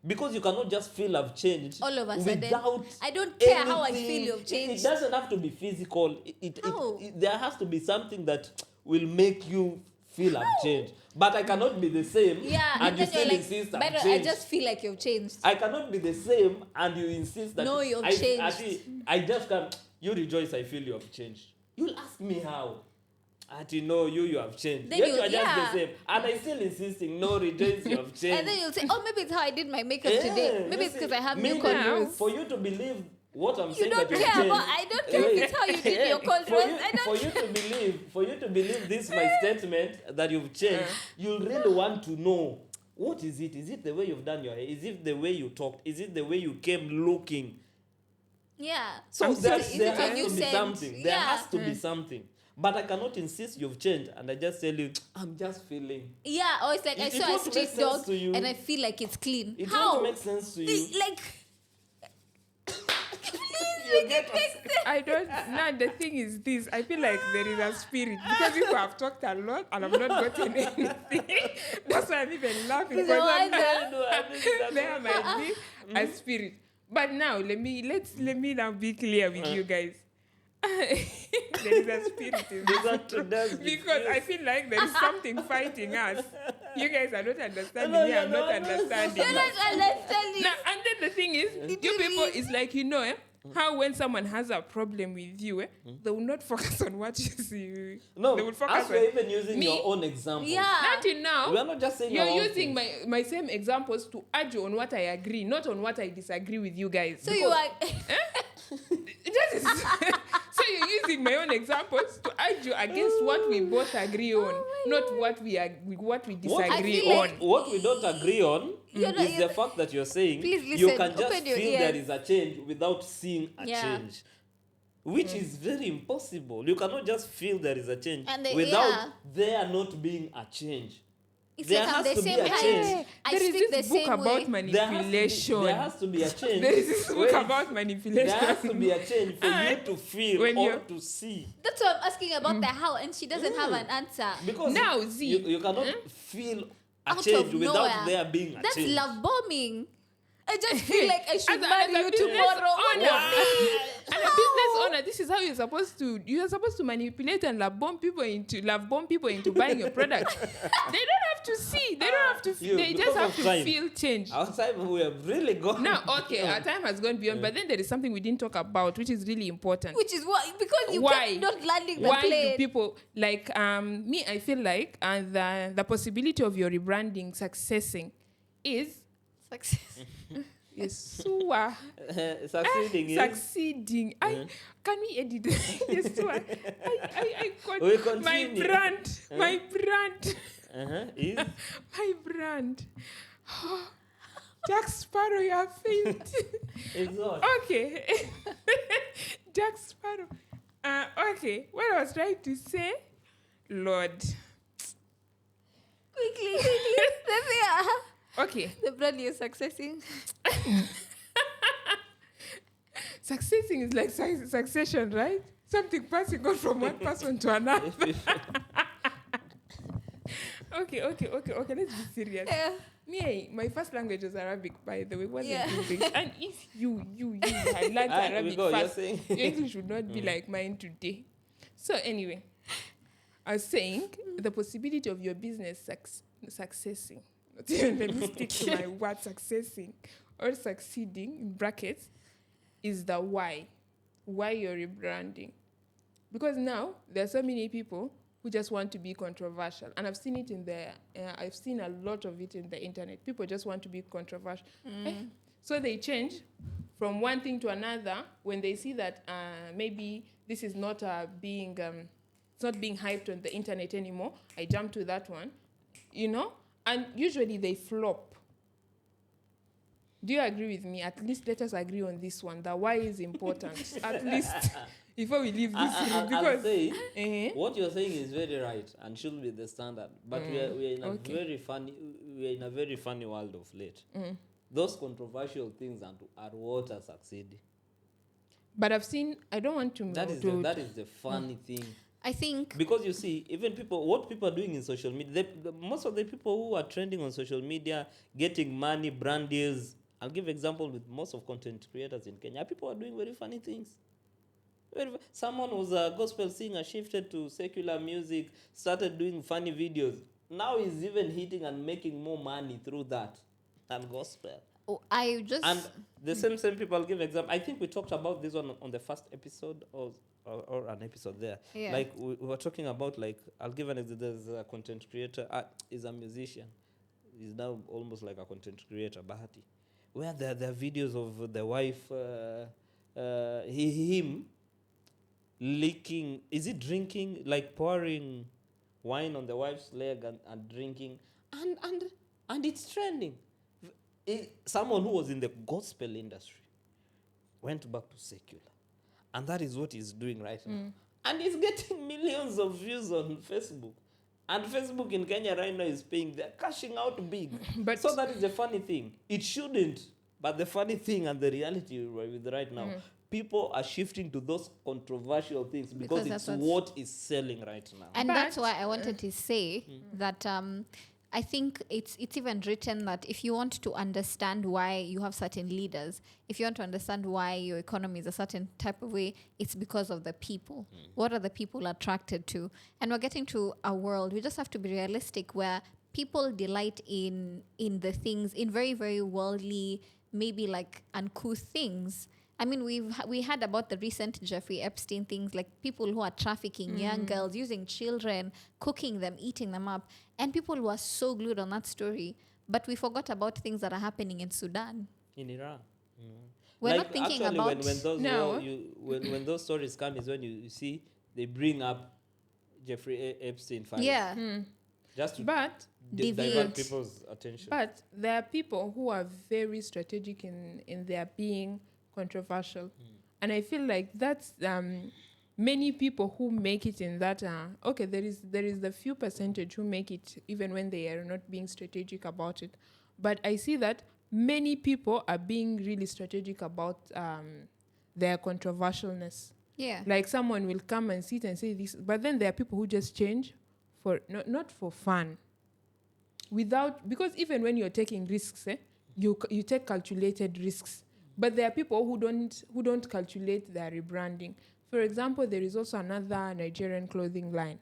Because you cannot just feel I've changed All of a sudden. without I don't care how I anything. feel you've changed. It doesn't have to be physical. How? There has to be something that will make you feel I've changed. But I cannot be the same Yeah, and you then still you're like, insist but I've I changed. just feel like you've changed. I cannot be the same and you insist that No, you've I changed. I just can't. You rejoice, I feel you have changed. You'll ask me how. No, you have changed. Then Yet you- you are just yeah. the same. And I still insisting, no, rejoice, you have changed. And then you'll say, oh, maybe it's how I did my makeup Yeah, today. Maybe you it's see, because I have new meaning contours. For you to believe what I'm You saying don't that you've care changed. about, I don't care if it's how you did your contours. I don't For you to believe this my statement that you've changed, you really want to know what is it? Is it the way you've done your hair? Is it the way you talked? Is it the way you came looking? Yeah. So Is there it has when to you be said- something. There yeah. has to be something. But I cannot insist you've changed and I just tell you, I'm just feeling. Yeah, or it's like I It saw a won't make street sense dog to you. and I feel like it's clean. It How? won't make sense to you. Like, You get what- I don't. Now the thing is this. I feel like there is a spirit because people have talked a lot and I've not gotten anything. That's why I'm even laughing It's because no I'm wonder. there might be a spirit. But now let me now be clear with you guys. There is a spirit in this. Because I feel like there is something fighting us. You guys are not understanding No, me. no, I'm no, not no. understanding. you're not understanding. Now, and then the thing is, you people is like, how when someone has a problem with you, they will not focus on what you see. No, they will as focus we're on even using me. your own example. Yeah. Until now. We are not just saying You're our own using things. my same examples to argue on what I agree, not on what I disagree with you guys. So you are. That is so you're using my own examples to argue against what we both agree on, not what we disagree feel like- on. What we don't agree on You're not- is the fact that you're saying Please you listen, can just open your feel ears. there is a change without seeing a Yeah. change. Which is very impossible. You cannot just feel there is a change And without yeah. there not being a change. It's There like I'm has the to be same a height. change. I There is speak the this book same about way. manipulation. There has to be a change. There is this book where about manipulation. There has to be a change for you And to feel when or you're- to see. That's what I'm asking about the how, and she doesn't have an answer. Because Now, Z, you cannot feel a Out change of without nowhere. there being a That's change. love bombing. I just feel like I should As a marry you business tomorrow. owner. Honestly. And a business owner, this is how you're supposed to manipulate and love bomb people into buying your product. They don't have to see. They don't have to. They because just have of to time. feel change. Our time we have really gone. Now, okay, our time has gone beyond, but then there is something we didn't talk about, which is really important. Which is why, because you Why? kept not landing the Why plane. do people like me? I feel like the possibility of your rebranding successing is Success. yes, Succeeding. succeeding. Can we edit? Yes, I We got my continue. brand. My brand. Is My brand. Jack Sparrow, you have failed. it's not. Okay. Jack Sparrow. Okay. What I was trying to say, Lord. Quickly. Let's see. Okay. The brand you're successing. Successing is like succession, right? Something passing on from one person to another. Okay. Let's be serious. Yeah. Me, my first language was Arabic, by the way, wasn't Yeah. English. And if you had learned Arabic You're fast, saying. your English would not be like mine today. So anyway, I was saying the possibility of your business successing. Let me stick to my word successing or succeeding in brackets is the why you're rebranding. Because now there are so many people who just want to be controversial, and I've seen it I've seen a lot of it in the internet. People just want to be controversial, so they change from one thing to another when they see that maybe this is not it's not being hyped on the internet anymore. I jump to that one, and usually they flop. Do you agree with me? At least let us agree on this one. The why is important. At least before we leave this room, I'll because say what you're saying is very right and should be the standard. But we are in a very funny world of late. Those controversial things are what are succeeding. But I've seen. I don't want to. That is the funny thing. I think Because you see, even what people are doing in social media, most of the people who are trending on social media, getting money, brand deals. I'll give example with most of content creators in Kenya. People are doing very funny things. Someone was a gospel singer, shifted to secular music, started doing funny videos. Now he's even hitting and making more money through that than gospel. I just And the same people, I'll give example. I think we talked about this on the first episode or an episode there. Yeah. Like we were talking about, like, I'll give an example. There's a content creator, is a musician. He's now almost like a content creator, Bahati. Where there are videos of the wife, him licking, is it drinking, like pouring wine on the wife's leg and drinking, and it's trending. Someone who was in the gospel industry went back to secular, and that is what he's doing right now, and he's getting millions of views on Facebook. And Facebook in Kenya right now is paying, they're cashing out big. But So that is the funny thing. It shouldn't, but the funny thing and the reality with right now, people are shifting to those controversial things because that's it's what is selling right now. And But- that's why I wanted to say that I think it's even written that if you want to understand why you have certain leaders, if you want to understand why your economy is a certain type of way, it's because of the people. What are the people attracted to? And we're getting to a world, we just have to be realistic, where people delight in the things, in very, very worldly, maybe like uncouth things. I mean, we heard about the recent Jeffrey Epstein things, like people who are trafficking young girls, using children, cooking them, eating them up. And people were so glued on that story. But we forgot about things that are happening in Sudan. In Iran. We're not thinking actually, about... when those No. when those stories come is when you see they bring up Jeffrey Epstein files. Yeah. Just to But divert Deviate. people's attention. But there are people who are very strategic in their being controversial. And I feel like that's many people who make it in that okay, there is the few percentage who make it even when they are not being strategic about it, but I see that many people are being really strategic about their controversialness. Yeah. Like someone will come and sit and say this, but then there are people who just change for not for fun, without, because even when you're taking risks, you take calculated risks. But there are people who don't calculate their rebranding. For example, there is also another Nigerian clothing line.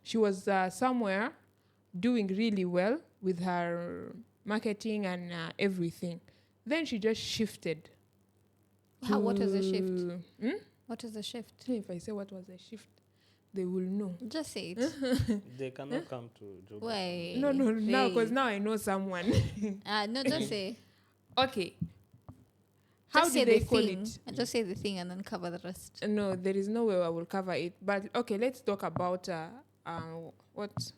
She was somewhere doing really well with her marketing and everything. Then she just shifted. What was the shift? Hmm? What was the shift? If I say what was the shift, they will know. Just say it. They cannot come to Juba. Wait. No, now because Wait. now I know someone. No, just say. Okay. How Just do say they the call thing. it? And just say the thing and then cover the rest. No, there is no way I will cover it. But okay, let's talk about what.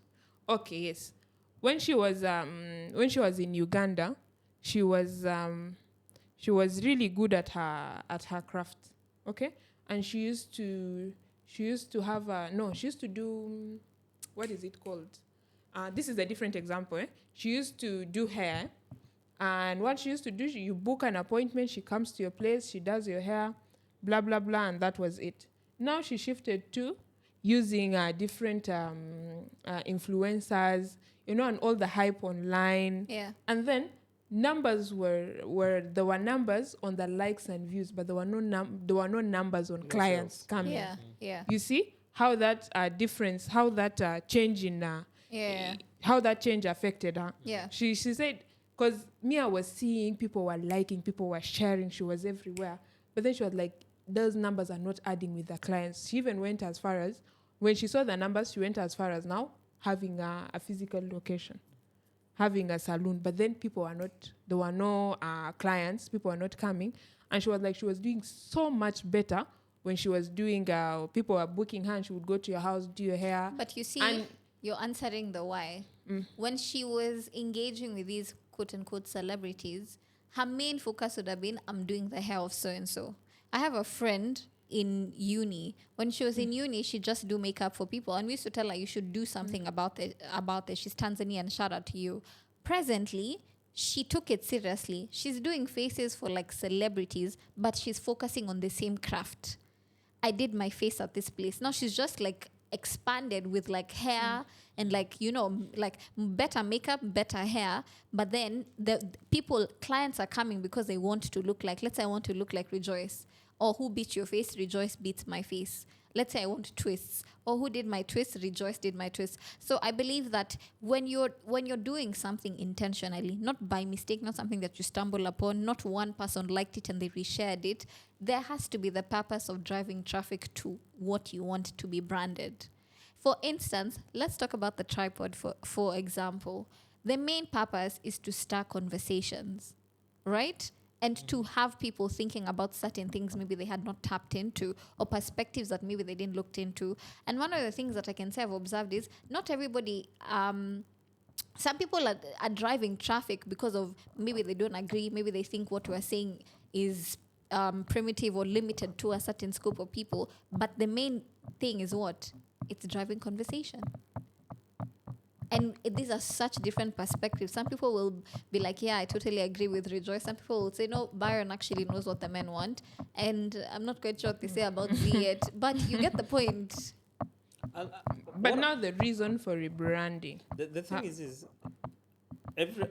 Okay, yes. When she was in Uganda, she was really good at her craft. Okay, and she used to have she used to do, what is it called? This is a different example. She used to do hair. And what she used to do, you book an appointment, she comes to your place, she does your hair, blah, blah, blah, and that was it. Now she shifted to using different influencers, and all the hype online. Yeah. And then numbers there were numbers on the likes and views, but there were no numbers on clients sales. coming. Yeah. Yeah. You see how that difference, how that change in Yeah. how that change affected her. Yeah. She said, because Mia was seeing people were liking, people were sharing, she was everywhere. But then she was like, those numbers are not adding with the clients. She even went as far as, when she saw the numbers, she went as far as now having a physical location, having a salon. But then there were no clients, people were not coming. And she was like, she was doing so much better when she was doing, people were booking her and she would go to your house, do your hair. But you see, And you're answering the why. When she was engaging with these quote unquote celebrities, her main focus would have been, I'm doing the hair of so and so. I have a friend in uni. When she was in uni, she just do makeup for people. And we used to tell her, you should do something about it. She's Tanzanian, shout out to you. Presently, she took it seriously. She's doing faces for like celebrities, but she's focusing on the same craft. I did my face at this place. Now she's just like expanded with like hair and like, like better makeup, better hair. But then the clients are coming because they want to look like, let's say I want to look like Rejoice. Or who beat your face? Rejoice beats my face. Let's say I want twists. Or who did my twist? Rejoice did my twist. So I believe that when you're doing something intentionally, not by mistake, not something that you stumble upon, not one person liked it and they reshared it, there has to be the purpose of driving traffic to what you want to be branded. For instance, let's talk about the tripod for example. The main purpose is to start conversations, right? And to have people thinking about certain things maybe they had not tapped into, or perspectives that maybe they didn't look into. And one of the things that I can say I've observed is not everybody, some people are driving traffic because of maybe they don't agree, maybe they think what we're saying is primitive or limited to a certain scope of people. But the main thing is what? It's driving conversation. And these are such different perspectives. Some people will be like, yeah, I totally agree with Rejoice. Some people will say, no, Byron actually knows what the men want. And I'm not quite sure what they say about Z yet, but you get the point. But now the reason for rebranding. The thing is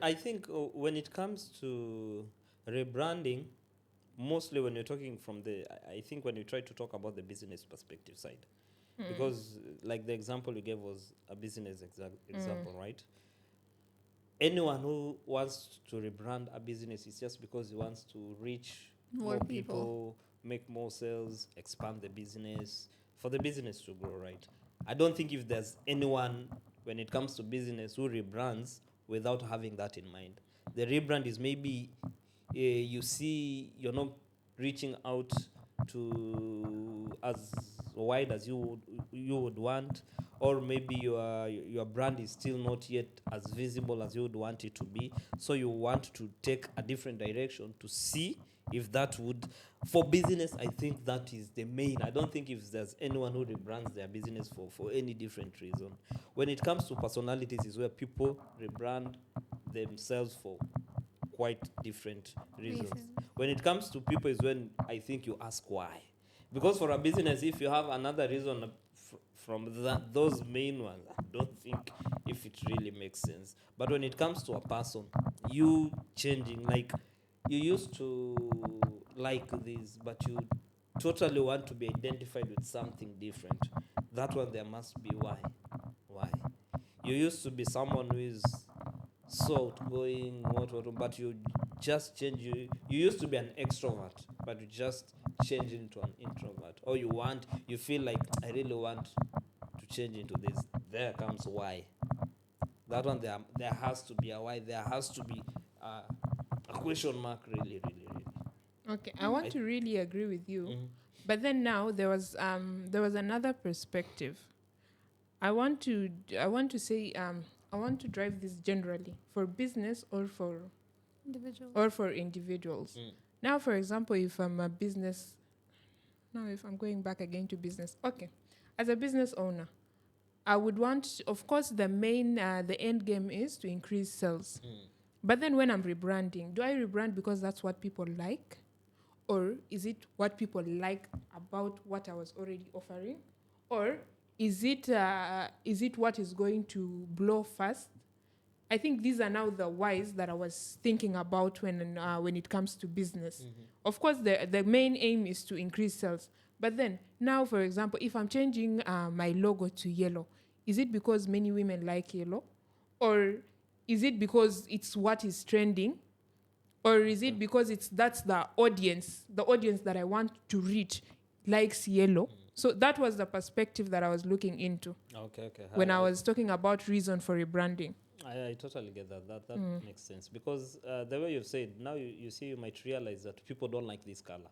I think when it comes to rebranding, mostly when you're talking from I think when you try to talk about the business perspective side, because like the example you gave was a business example, right? Anyone who wants to rebrand a business is just because he wants to reach More people, make more sales, expand the business, for the business to grow, right? I don't think if there's anyone when it comes to business who rebrands without having that in mind. The rebrand is maybe you see you're not reaching out to as wide as you would want, or maybe your brand is still not yet as visible as you would want it to be, so you want to take a different direction to see If that would, for business, I think that is the main. I don't think if there's anyone who rebrands their business for any different reason. When it comes to personalities, is where people rebrand themselves for quite different reasons. When it comes to people, is when I think you ask why. Because for a business, if you have another reason from those main ones, I don't think if it really makes sense. But when it comes to a person, you changing, like you used to like this, but you totally want to be identified with something different. That one, there must be why. Why? You used to be someone who is so outgoing, what, but you just change. You used to be an extrovert, but you just change into an introvert. Or you feel like, I really want to change into this. There comes why. That one, there has to be a why. There has to be a question mark, really, really, really. Okay, I want to really agree with you, but then now there was another perspective. I want to say I want to drive this generally for business or for individuals. Now, for example, if I'm a business, now if I'm going back again to business, okay, as a business owner, I would want, of course, the end game is to increase sales. But then when I'm rebranding, do I rebrand because that's what people like? Or is it what people like about what I was already offering? Or is it what is going to blow fast? I think these are now the whys that I was thinking about when it comes to business. Of course, the main aim is to increase sales. But then now, for example, if I'm changing my logo to yellow, is it because many women like yellow? Or is it because it's what is trending? Or is it because that's the audience that I want to reach likes yellow? So that was the perspective that I was looking into. Okay. When I was talking about reason for rebranding. I totally get that. That makes sense. Because the way you've said, now you see, you might realize that people don't like this color.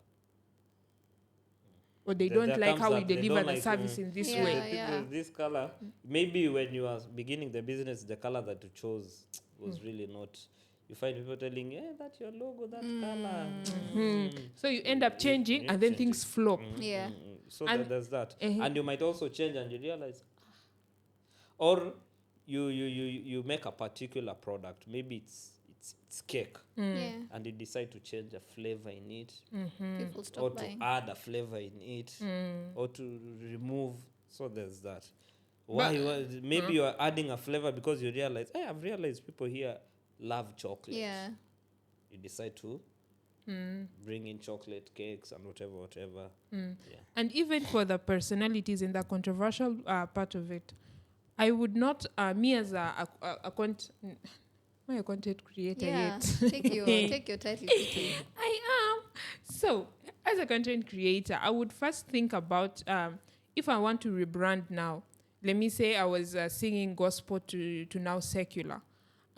Or they don't like how we deliver the service in this way. This color, maybe when you are beginning the business, the color that you chose was really not. You find people telling, "Hey, that's your logo, that color." So you end up changing, and then things flop. So there's that, and you might also change, and you realize, or you make a particular product. Maybe it's cake, and you decide to change a flavor in it, People stop or buying. to add a flavor in it, or to remove. So there's that. Why? Maybe you are adding a flavor because you realize, hey, I've realized people here love chocolate. Yeah. You decide to bring in chocolate cakes and whatever. Yeah. And even for the personalities in the controversial part of it, I would not, me as a content creator Yeah. yet. Take your title. Kitty. I am. So, as a content creator, I would first think about if I want to rebrand now. Let me say I was singing gospel to now secular.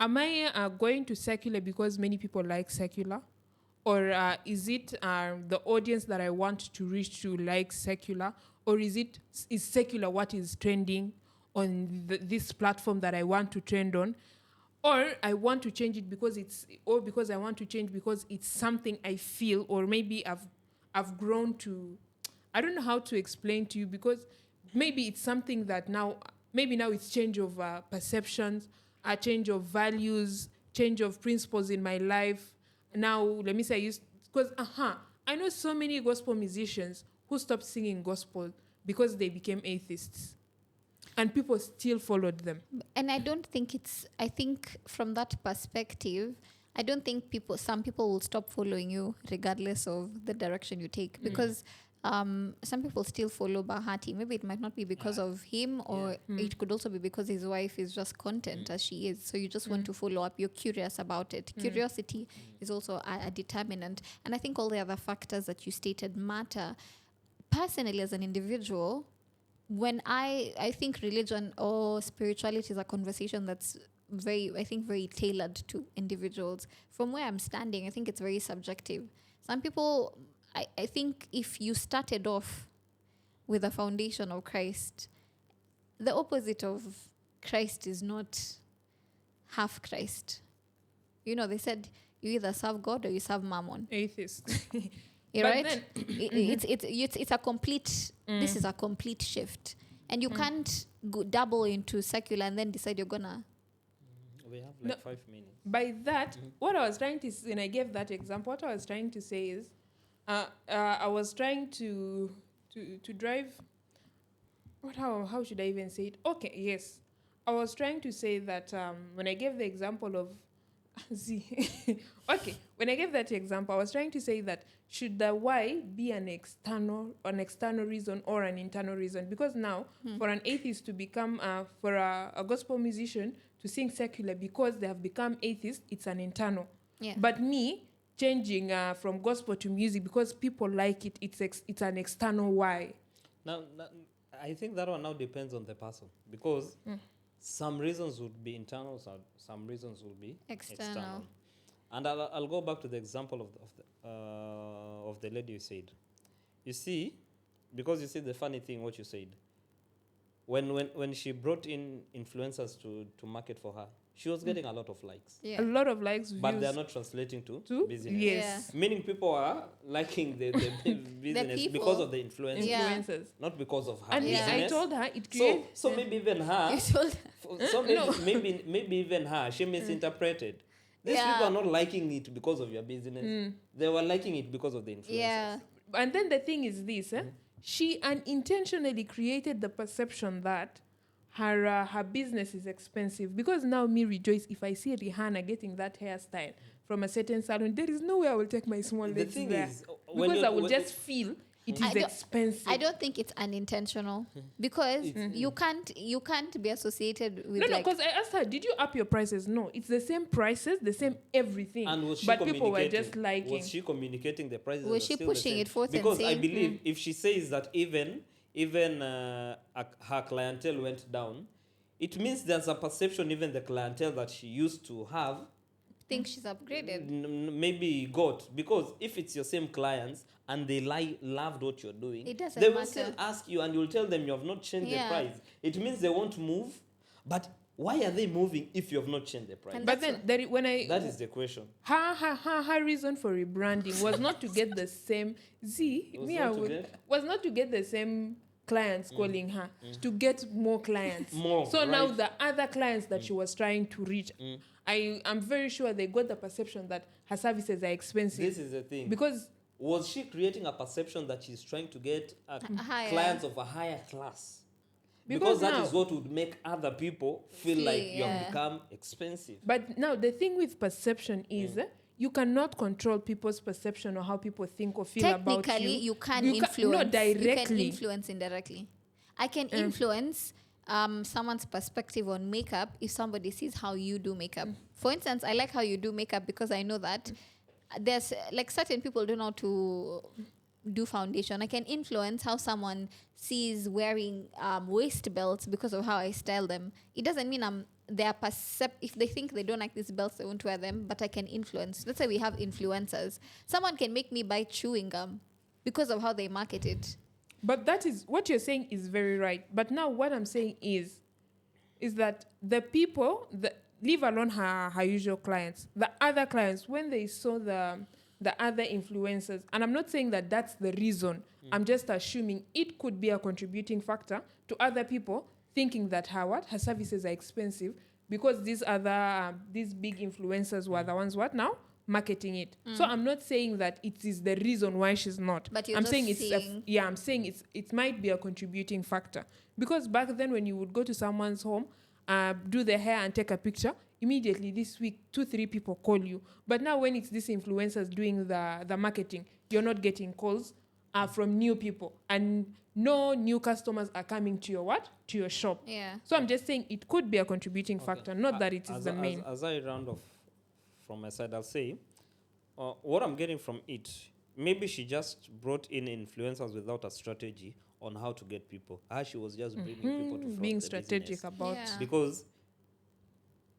Am I going to secular because many people like secular? Or is it the audience that I want to reach to like secular? Or is secular what is trending on this platform that I want to trend on? Or I want to change it because I want to change because it's something I feel, or maybe I've grown to. I don't know how to explain to you, because maybe it's something that now it's change of perceptions, a change of values, change of principles in my life. Now, let me say, because I know so many gospel musicians who stopped singing gospel because they became atheists. And people still followed them. And I don't think I think from that perspective, I don't think some people will stop following you regardless of the direction you take, because some people still follow Bahati. Maybe it might not be because of him, or it could also be because his wife is just content as she is. So you just want to follow up. You're curious about it. Curiosity is also a determinant. And I think all the other factors that you stated matter. Personally, as an individual, when I think religion or spirituality is a conversation that's very tailored to individuals. From where I'm standing, I think it's very subjective. Some people, I think if you started off with a foundation of Christ, the opposite of Christ is not half Christ. You know, they said You either serve God or you serve Mammon. Atheist. Yeah, But right? then- It's a complete. This is a complete shift, and you can't go double into secular and then decide you're gonna. We have No. like 5 minutes. By that, what I was trying to when I gave that example, what I was trying to say is, I was trying to drive. How should I even say it? Okay, yes, I was trying to say that when I gave the example of Z, okay, when I gave that example, I was trying to say that should the why be an external reason or an internal reason? Because now, for an atheist to become for a gospel musician to sing secular because they have become atheists, it's an internal. Yeah. But me changing from gospel to music because people like it, it's an external why. Now, I think that one now depends on the person, because some reasons would be internal, some reasons will be External. And I'll go back to the example of the lady you said. You see, because you see the funny thing, what you said, when she brought in influencers to market for her, she was getting a lot of likes, Yeah. A lot of likes, but views they're not translating to to business. yes, Meaning people are liking the business people. because of the influencers, Yeah. influencers. not because of her And Yeah. I business. told her it So, creates. so maybe even her, You told. so maybe, No. maybe even her, she misinterpreted. These Yeah. people are not liking it because of your business. They were liking it because of the influencers. Yeah. And then the thing is this: she unintentionally created the perception that her business is expensive. Because now me rejoice if I see Rihanna getting that hairstyle from a certain salon, there is no way I will take my small The legs thing there is, when because you're- I will when- just feel it I is don't- expensive. I don't think it's unintentional because you can't be associated with No, like. because I asked her, did you up your prices? No, it's the same prices, the same everything. And was she but people were communicating- just liking. Was she communicating the prices? Was are she still the pushing same? it forth and Because I saying, believe if she says that even her clientele went down, it means there's a perception even the clientele that she used to have think she's upgraded. maybe got, because if it's your same clients and they loved what you're doing, It doesn't they will matter. still ask you and you'll tell them you have not changed Yeah. the price. It means they won't move, but why are they moving if you have not changed the price? And But that's then when I That is the question. her reason for rebranding was not to get the same was not to get the same clients calling her, to get more clients. More, so now right. the other clients that she was trying to reach, I'm very sure they got the perception that her services are expensive. This is the thing. Because Was she creating a perception that she's trying to get higher. clients of a higher class? Because Because that now- is what would make other people feel Feel, like you have yeah. become expensive. But now the thing with perception is you cannot control people's perception or how people think or feel about Technically, you. you can You influence. not directly. You can influence indirectly. I can influence someone's perspective on makeup if somebody sees how you do makeup. For instance, I like how you do makeup because I know that there's like certain people don't know how to do foundation. I can influence how someone sees wearing waist belts because of how I style them. It doesn't mean if they think they don't like these belts, they won't wear them, but I can influence. Let's say we have influencers. Someone can make me buy chewing gum because of how they market it. But that is what you're saying is very right. But now what I'm saying is that the people that leave alone her usual clients, the other clients, when they saw the other influencers, and I'm not saying that that's the reason. I'm just assuming it could be a contributing factor to other people thinking that her services are expensive because these big influencers were the ones marketing it. So I'm not saying that it is the reason why she's not. But you're I'm just saying saying- I'm saying it might be a contributing factor because back then when you would go to someone's home, do their hair and take a picture, immediately this week 2-3 people call you. But now when it's these influencers doing the marketing, you're not getting calls from new people, and no new customers are coming to your shop. Yeah. So I'm just saying it could be a contributing factor, not that it is As the I- main. As I round off from my side, I'll say what I'm getting from it, maybe she just brought in influencers without a strategy on how to get people. She was just bringing people to front Being the strategic business. about Yeah. Because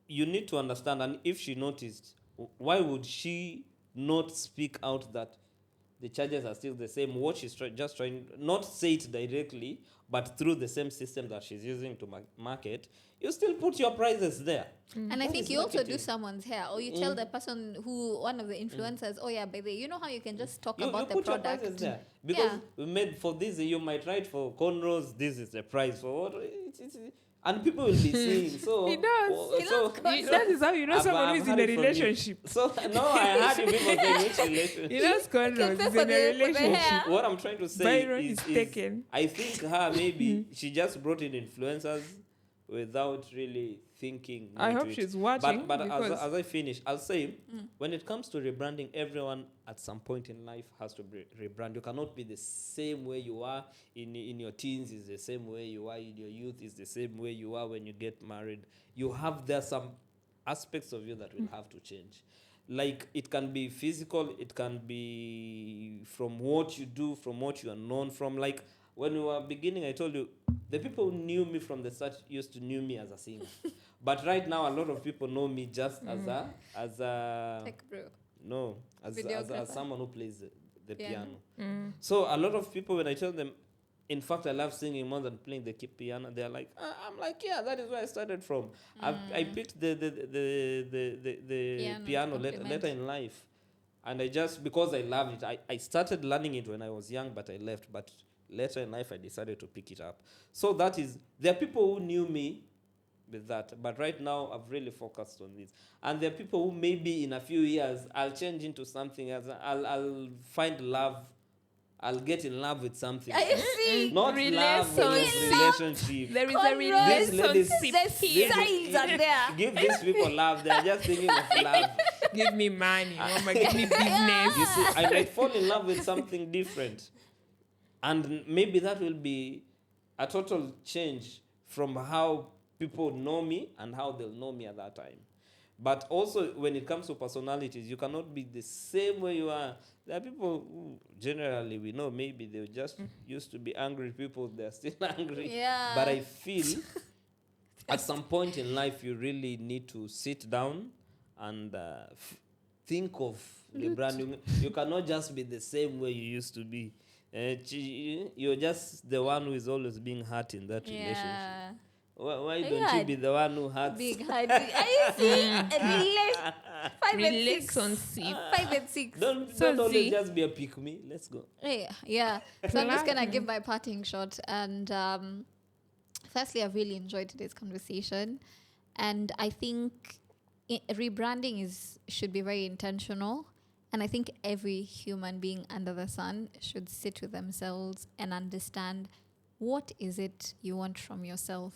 you need to understand, and if she noticed, why would she not speak out that the charges are still the same. What she's just trying, not say it directly, but through the same system that she's using to market, you still put your prices there. And I That think is you also do marketing. someone's hair, or you tell the person who, one of the influencers, oh yeah, baby, you know how you can just talk You about the put your prices product. there. Because we made for this, you might write for cornrows, this is the price for what, and people will be seeing. So He does. He loves cornrows. That is how you know someone who is in a relationship. So no, I heard you people saying which relationship. He knows cornrows. pay He's for in a the relationship. hair. What I'm trying to say Byron is taken. I think her maybe she just brought in influencers without really thinking. I into hope it. she's watching. But because as I finish, I'll say when it comes to rebranding, everyone at some point in life has to rebrand. You cannot be the same way you are in your teens. Is the same way you are in your youth. Is the same way you are when you get married. You have there some aspects of you that will have to change. Like it can be physical, it can be from what you do, from what you are known from. Like when we were beginning, I told you the people who knew me from the start used to knew me as a singer. But right now, a lot of people know me just as a Tech bro. no, as Videographer. someone who plays the piano. Piano. So a lot of people, when I tell them, in fact, I love singing more than playing the piano, they're like, I'm like, yeah, that is where I started from. I picked the piano later in life. And I just, because I loved it, I started learning it when I was young, but I left. But later in life, I decided to pick it up. So that is, there are people who knew me with that. But right now, I've really focused on this. And there are people who maybe in a few years, I'll change into something else. I'll find love. I'll get in love with something. I see. Not love, relationship. there is a Cornrows. relationship The here. signs are there. Give these people love. They're just thinking of love. Give me money, mama. Give me business. You see, I might fall in love with something different. And maybe that will be a total change from how people know me and how they'll know me at that time. But also, when it comes to personalities, you cannot be the same way you are. There are people who, generally, we know maybe they just used to be angry people. They're still angry. Yeah. But I feel at some point in life, you really need to sit down and think of rebranding. You cannot just be the same way you used to be. You're just the one who is always being hurt in that relationship. Yeah. Why don't you be the one who hurts? Big heart. I see. 5 and 6. Relationship. 5 and 6. Don't So always see. just be a pick me. Let's go. Yeah. So I'm just gonna give my parting shot. And firstly, I've really enjoyed today's conversation, and I think rebranding should be very intentional. And I think every human being under the sun should sit with themselves and understand what is it you want from yourself.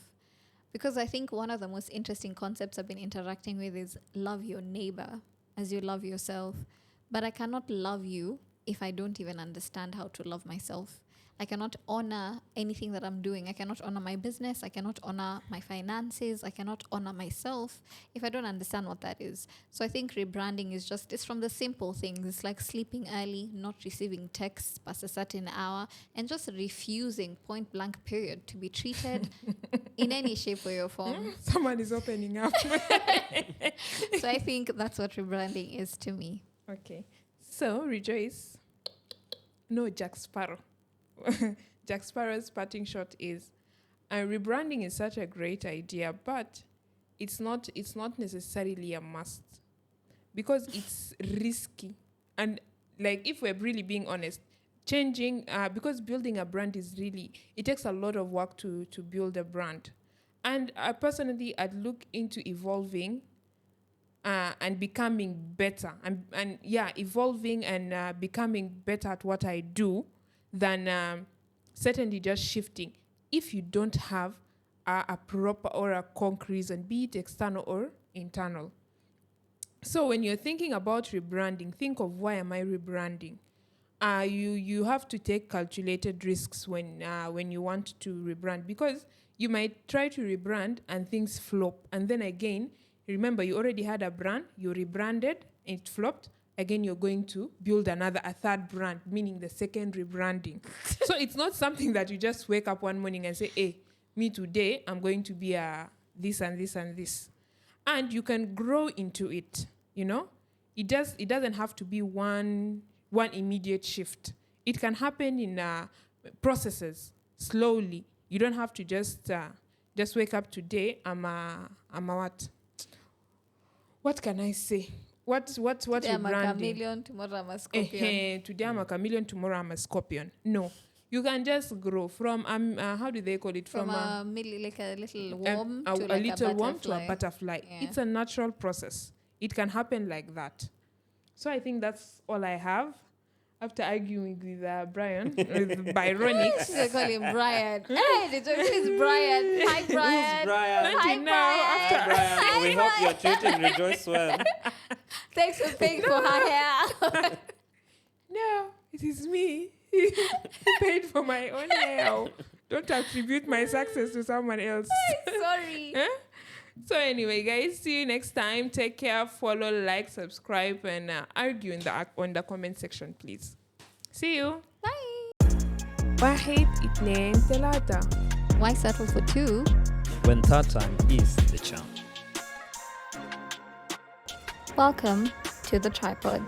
Because I think one of the most interesting concepts I've been interacting with is love your neighbor as you love yourself. But I cannot love you if I don't even understand how to love myself. I cannot honor anything that I'm doing. I cannot honor my business. I cannot honor my finances. I cannot honor myself if I don't understand what that is. So I think rebranding it's from the simple things. It's like sleeping early, not receiving texts past a certain hour, and just refusing point blank period to be treated in any shape, way, or form. Someone is opening up. So I think that's what rebranding is to me. Okay. So, Rejoice. No, Jack Sparrow. Jack Sparrow's parting shot is, rebranding is such a great idea, but it's not necessarily a must because it's risky. And like, if we're really being honest, changing, because building a brand it takes a lot of work to build a brand. And personally, I'd look into evolving and becoming better, and evolving and becoming better at what I do than certainly just shifting. If you don't have a proper or a concrete reason, be it external or internal. So when you're thinking about rebranding, think of, why am I rebranding? You have to take calculated risks when you want to rebrand, because you might try to rebrand and things flop, and then again, remember, you already had a brand, you rebranded, it flopped. Again, you're going to build a third brand, meaning the second rebranding. So it's not something that you just wake up one morning and say, hey, me today, I'm going to be this and this and this. And you can grow into it, you know? It doesn't have to be one one immediate shift. It can happen in processes, slowly. You don't have to just wake up today. I'm a what? What can I say? What Today I'm a rebranding? chameleon, tomorrow I'm a scorpion. Today I'm a chameleon, tomorrow I'm a scorpion. No. You can just grow from how do they call it? From a little worm to a little worm to a butterfly. butterfly. Yeah. It's a natural process. It can happen like that. So I think that's all I have. After arguing with Brian, with Byronics. They call him Brian. Hey, the joke is Brian. Hi, Brian. Brian? Hi, Until now, Brian. Brian, we hope you're treating Rejoice well. Thanks for paying for her hair. No, it is me. Who paid for my own hair. Don't attribute my success to someone else. Sorry. Huh? So anyway, guys, see you next time. Take care. Follow, like, subscribe, and argue in the comment section, please. See you. Bye. Wahid itnain talata. Why settle for 2? When third time is the charm. Welcome to the tripod.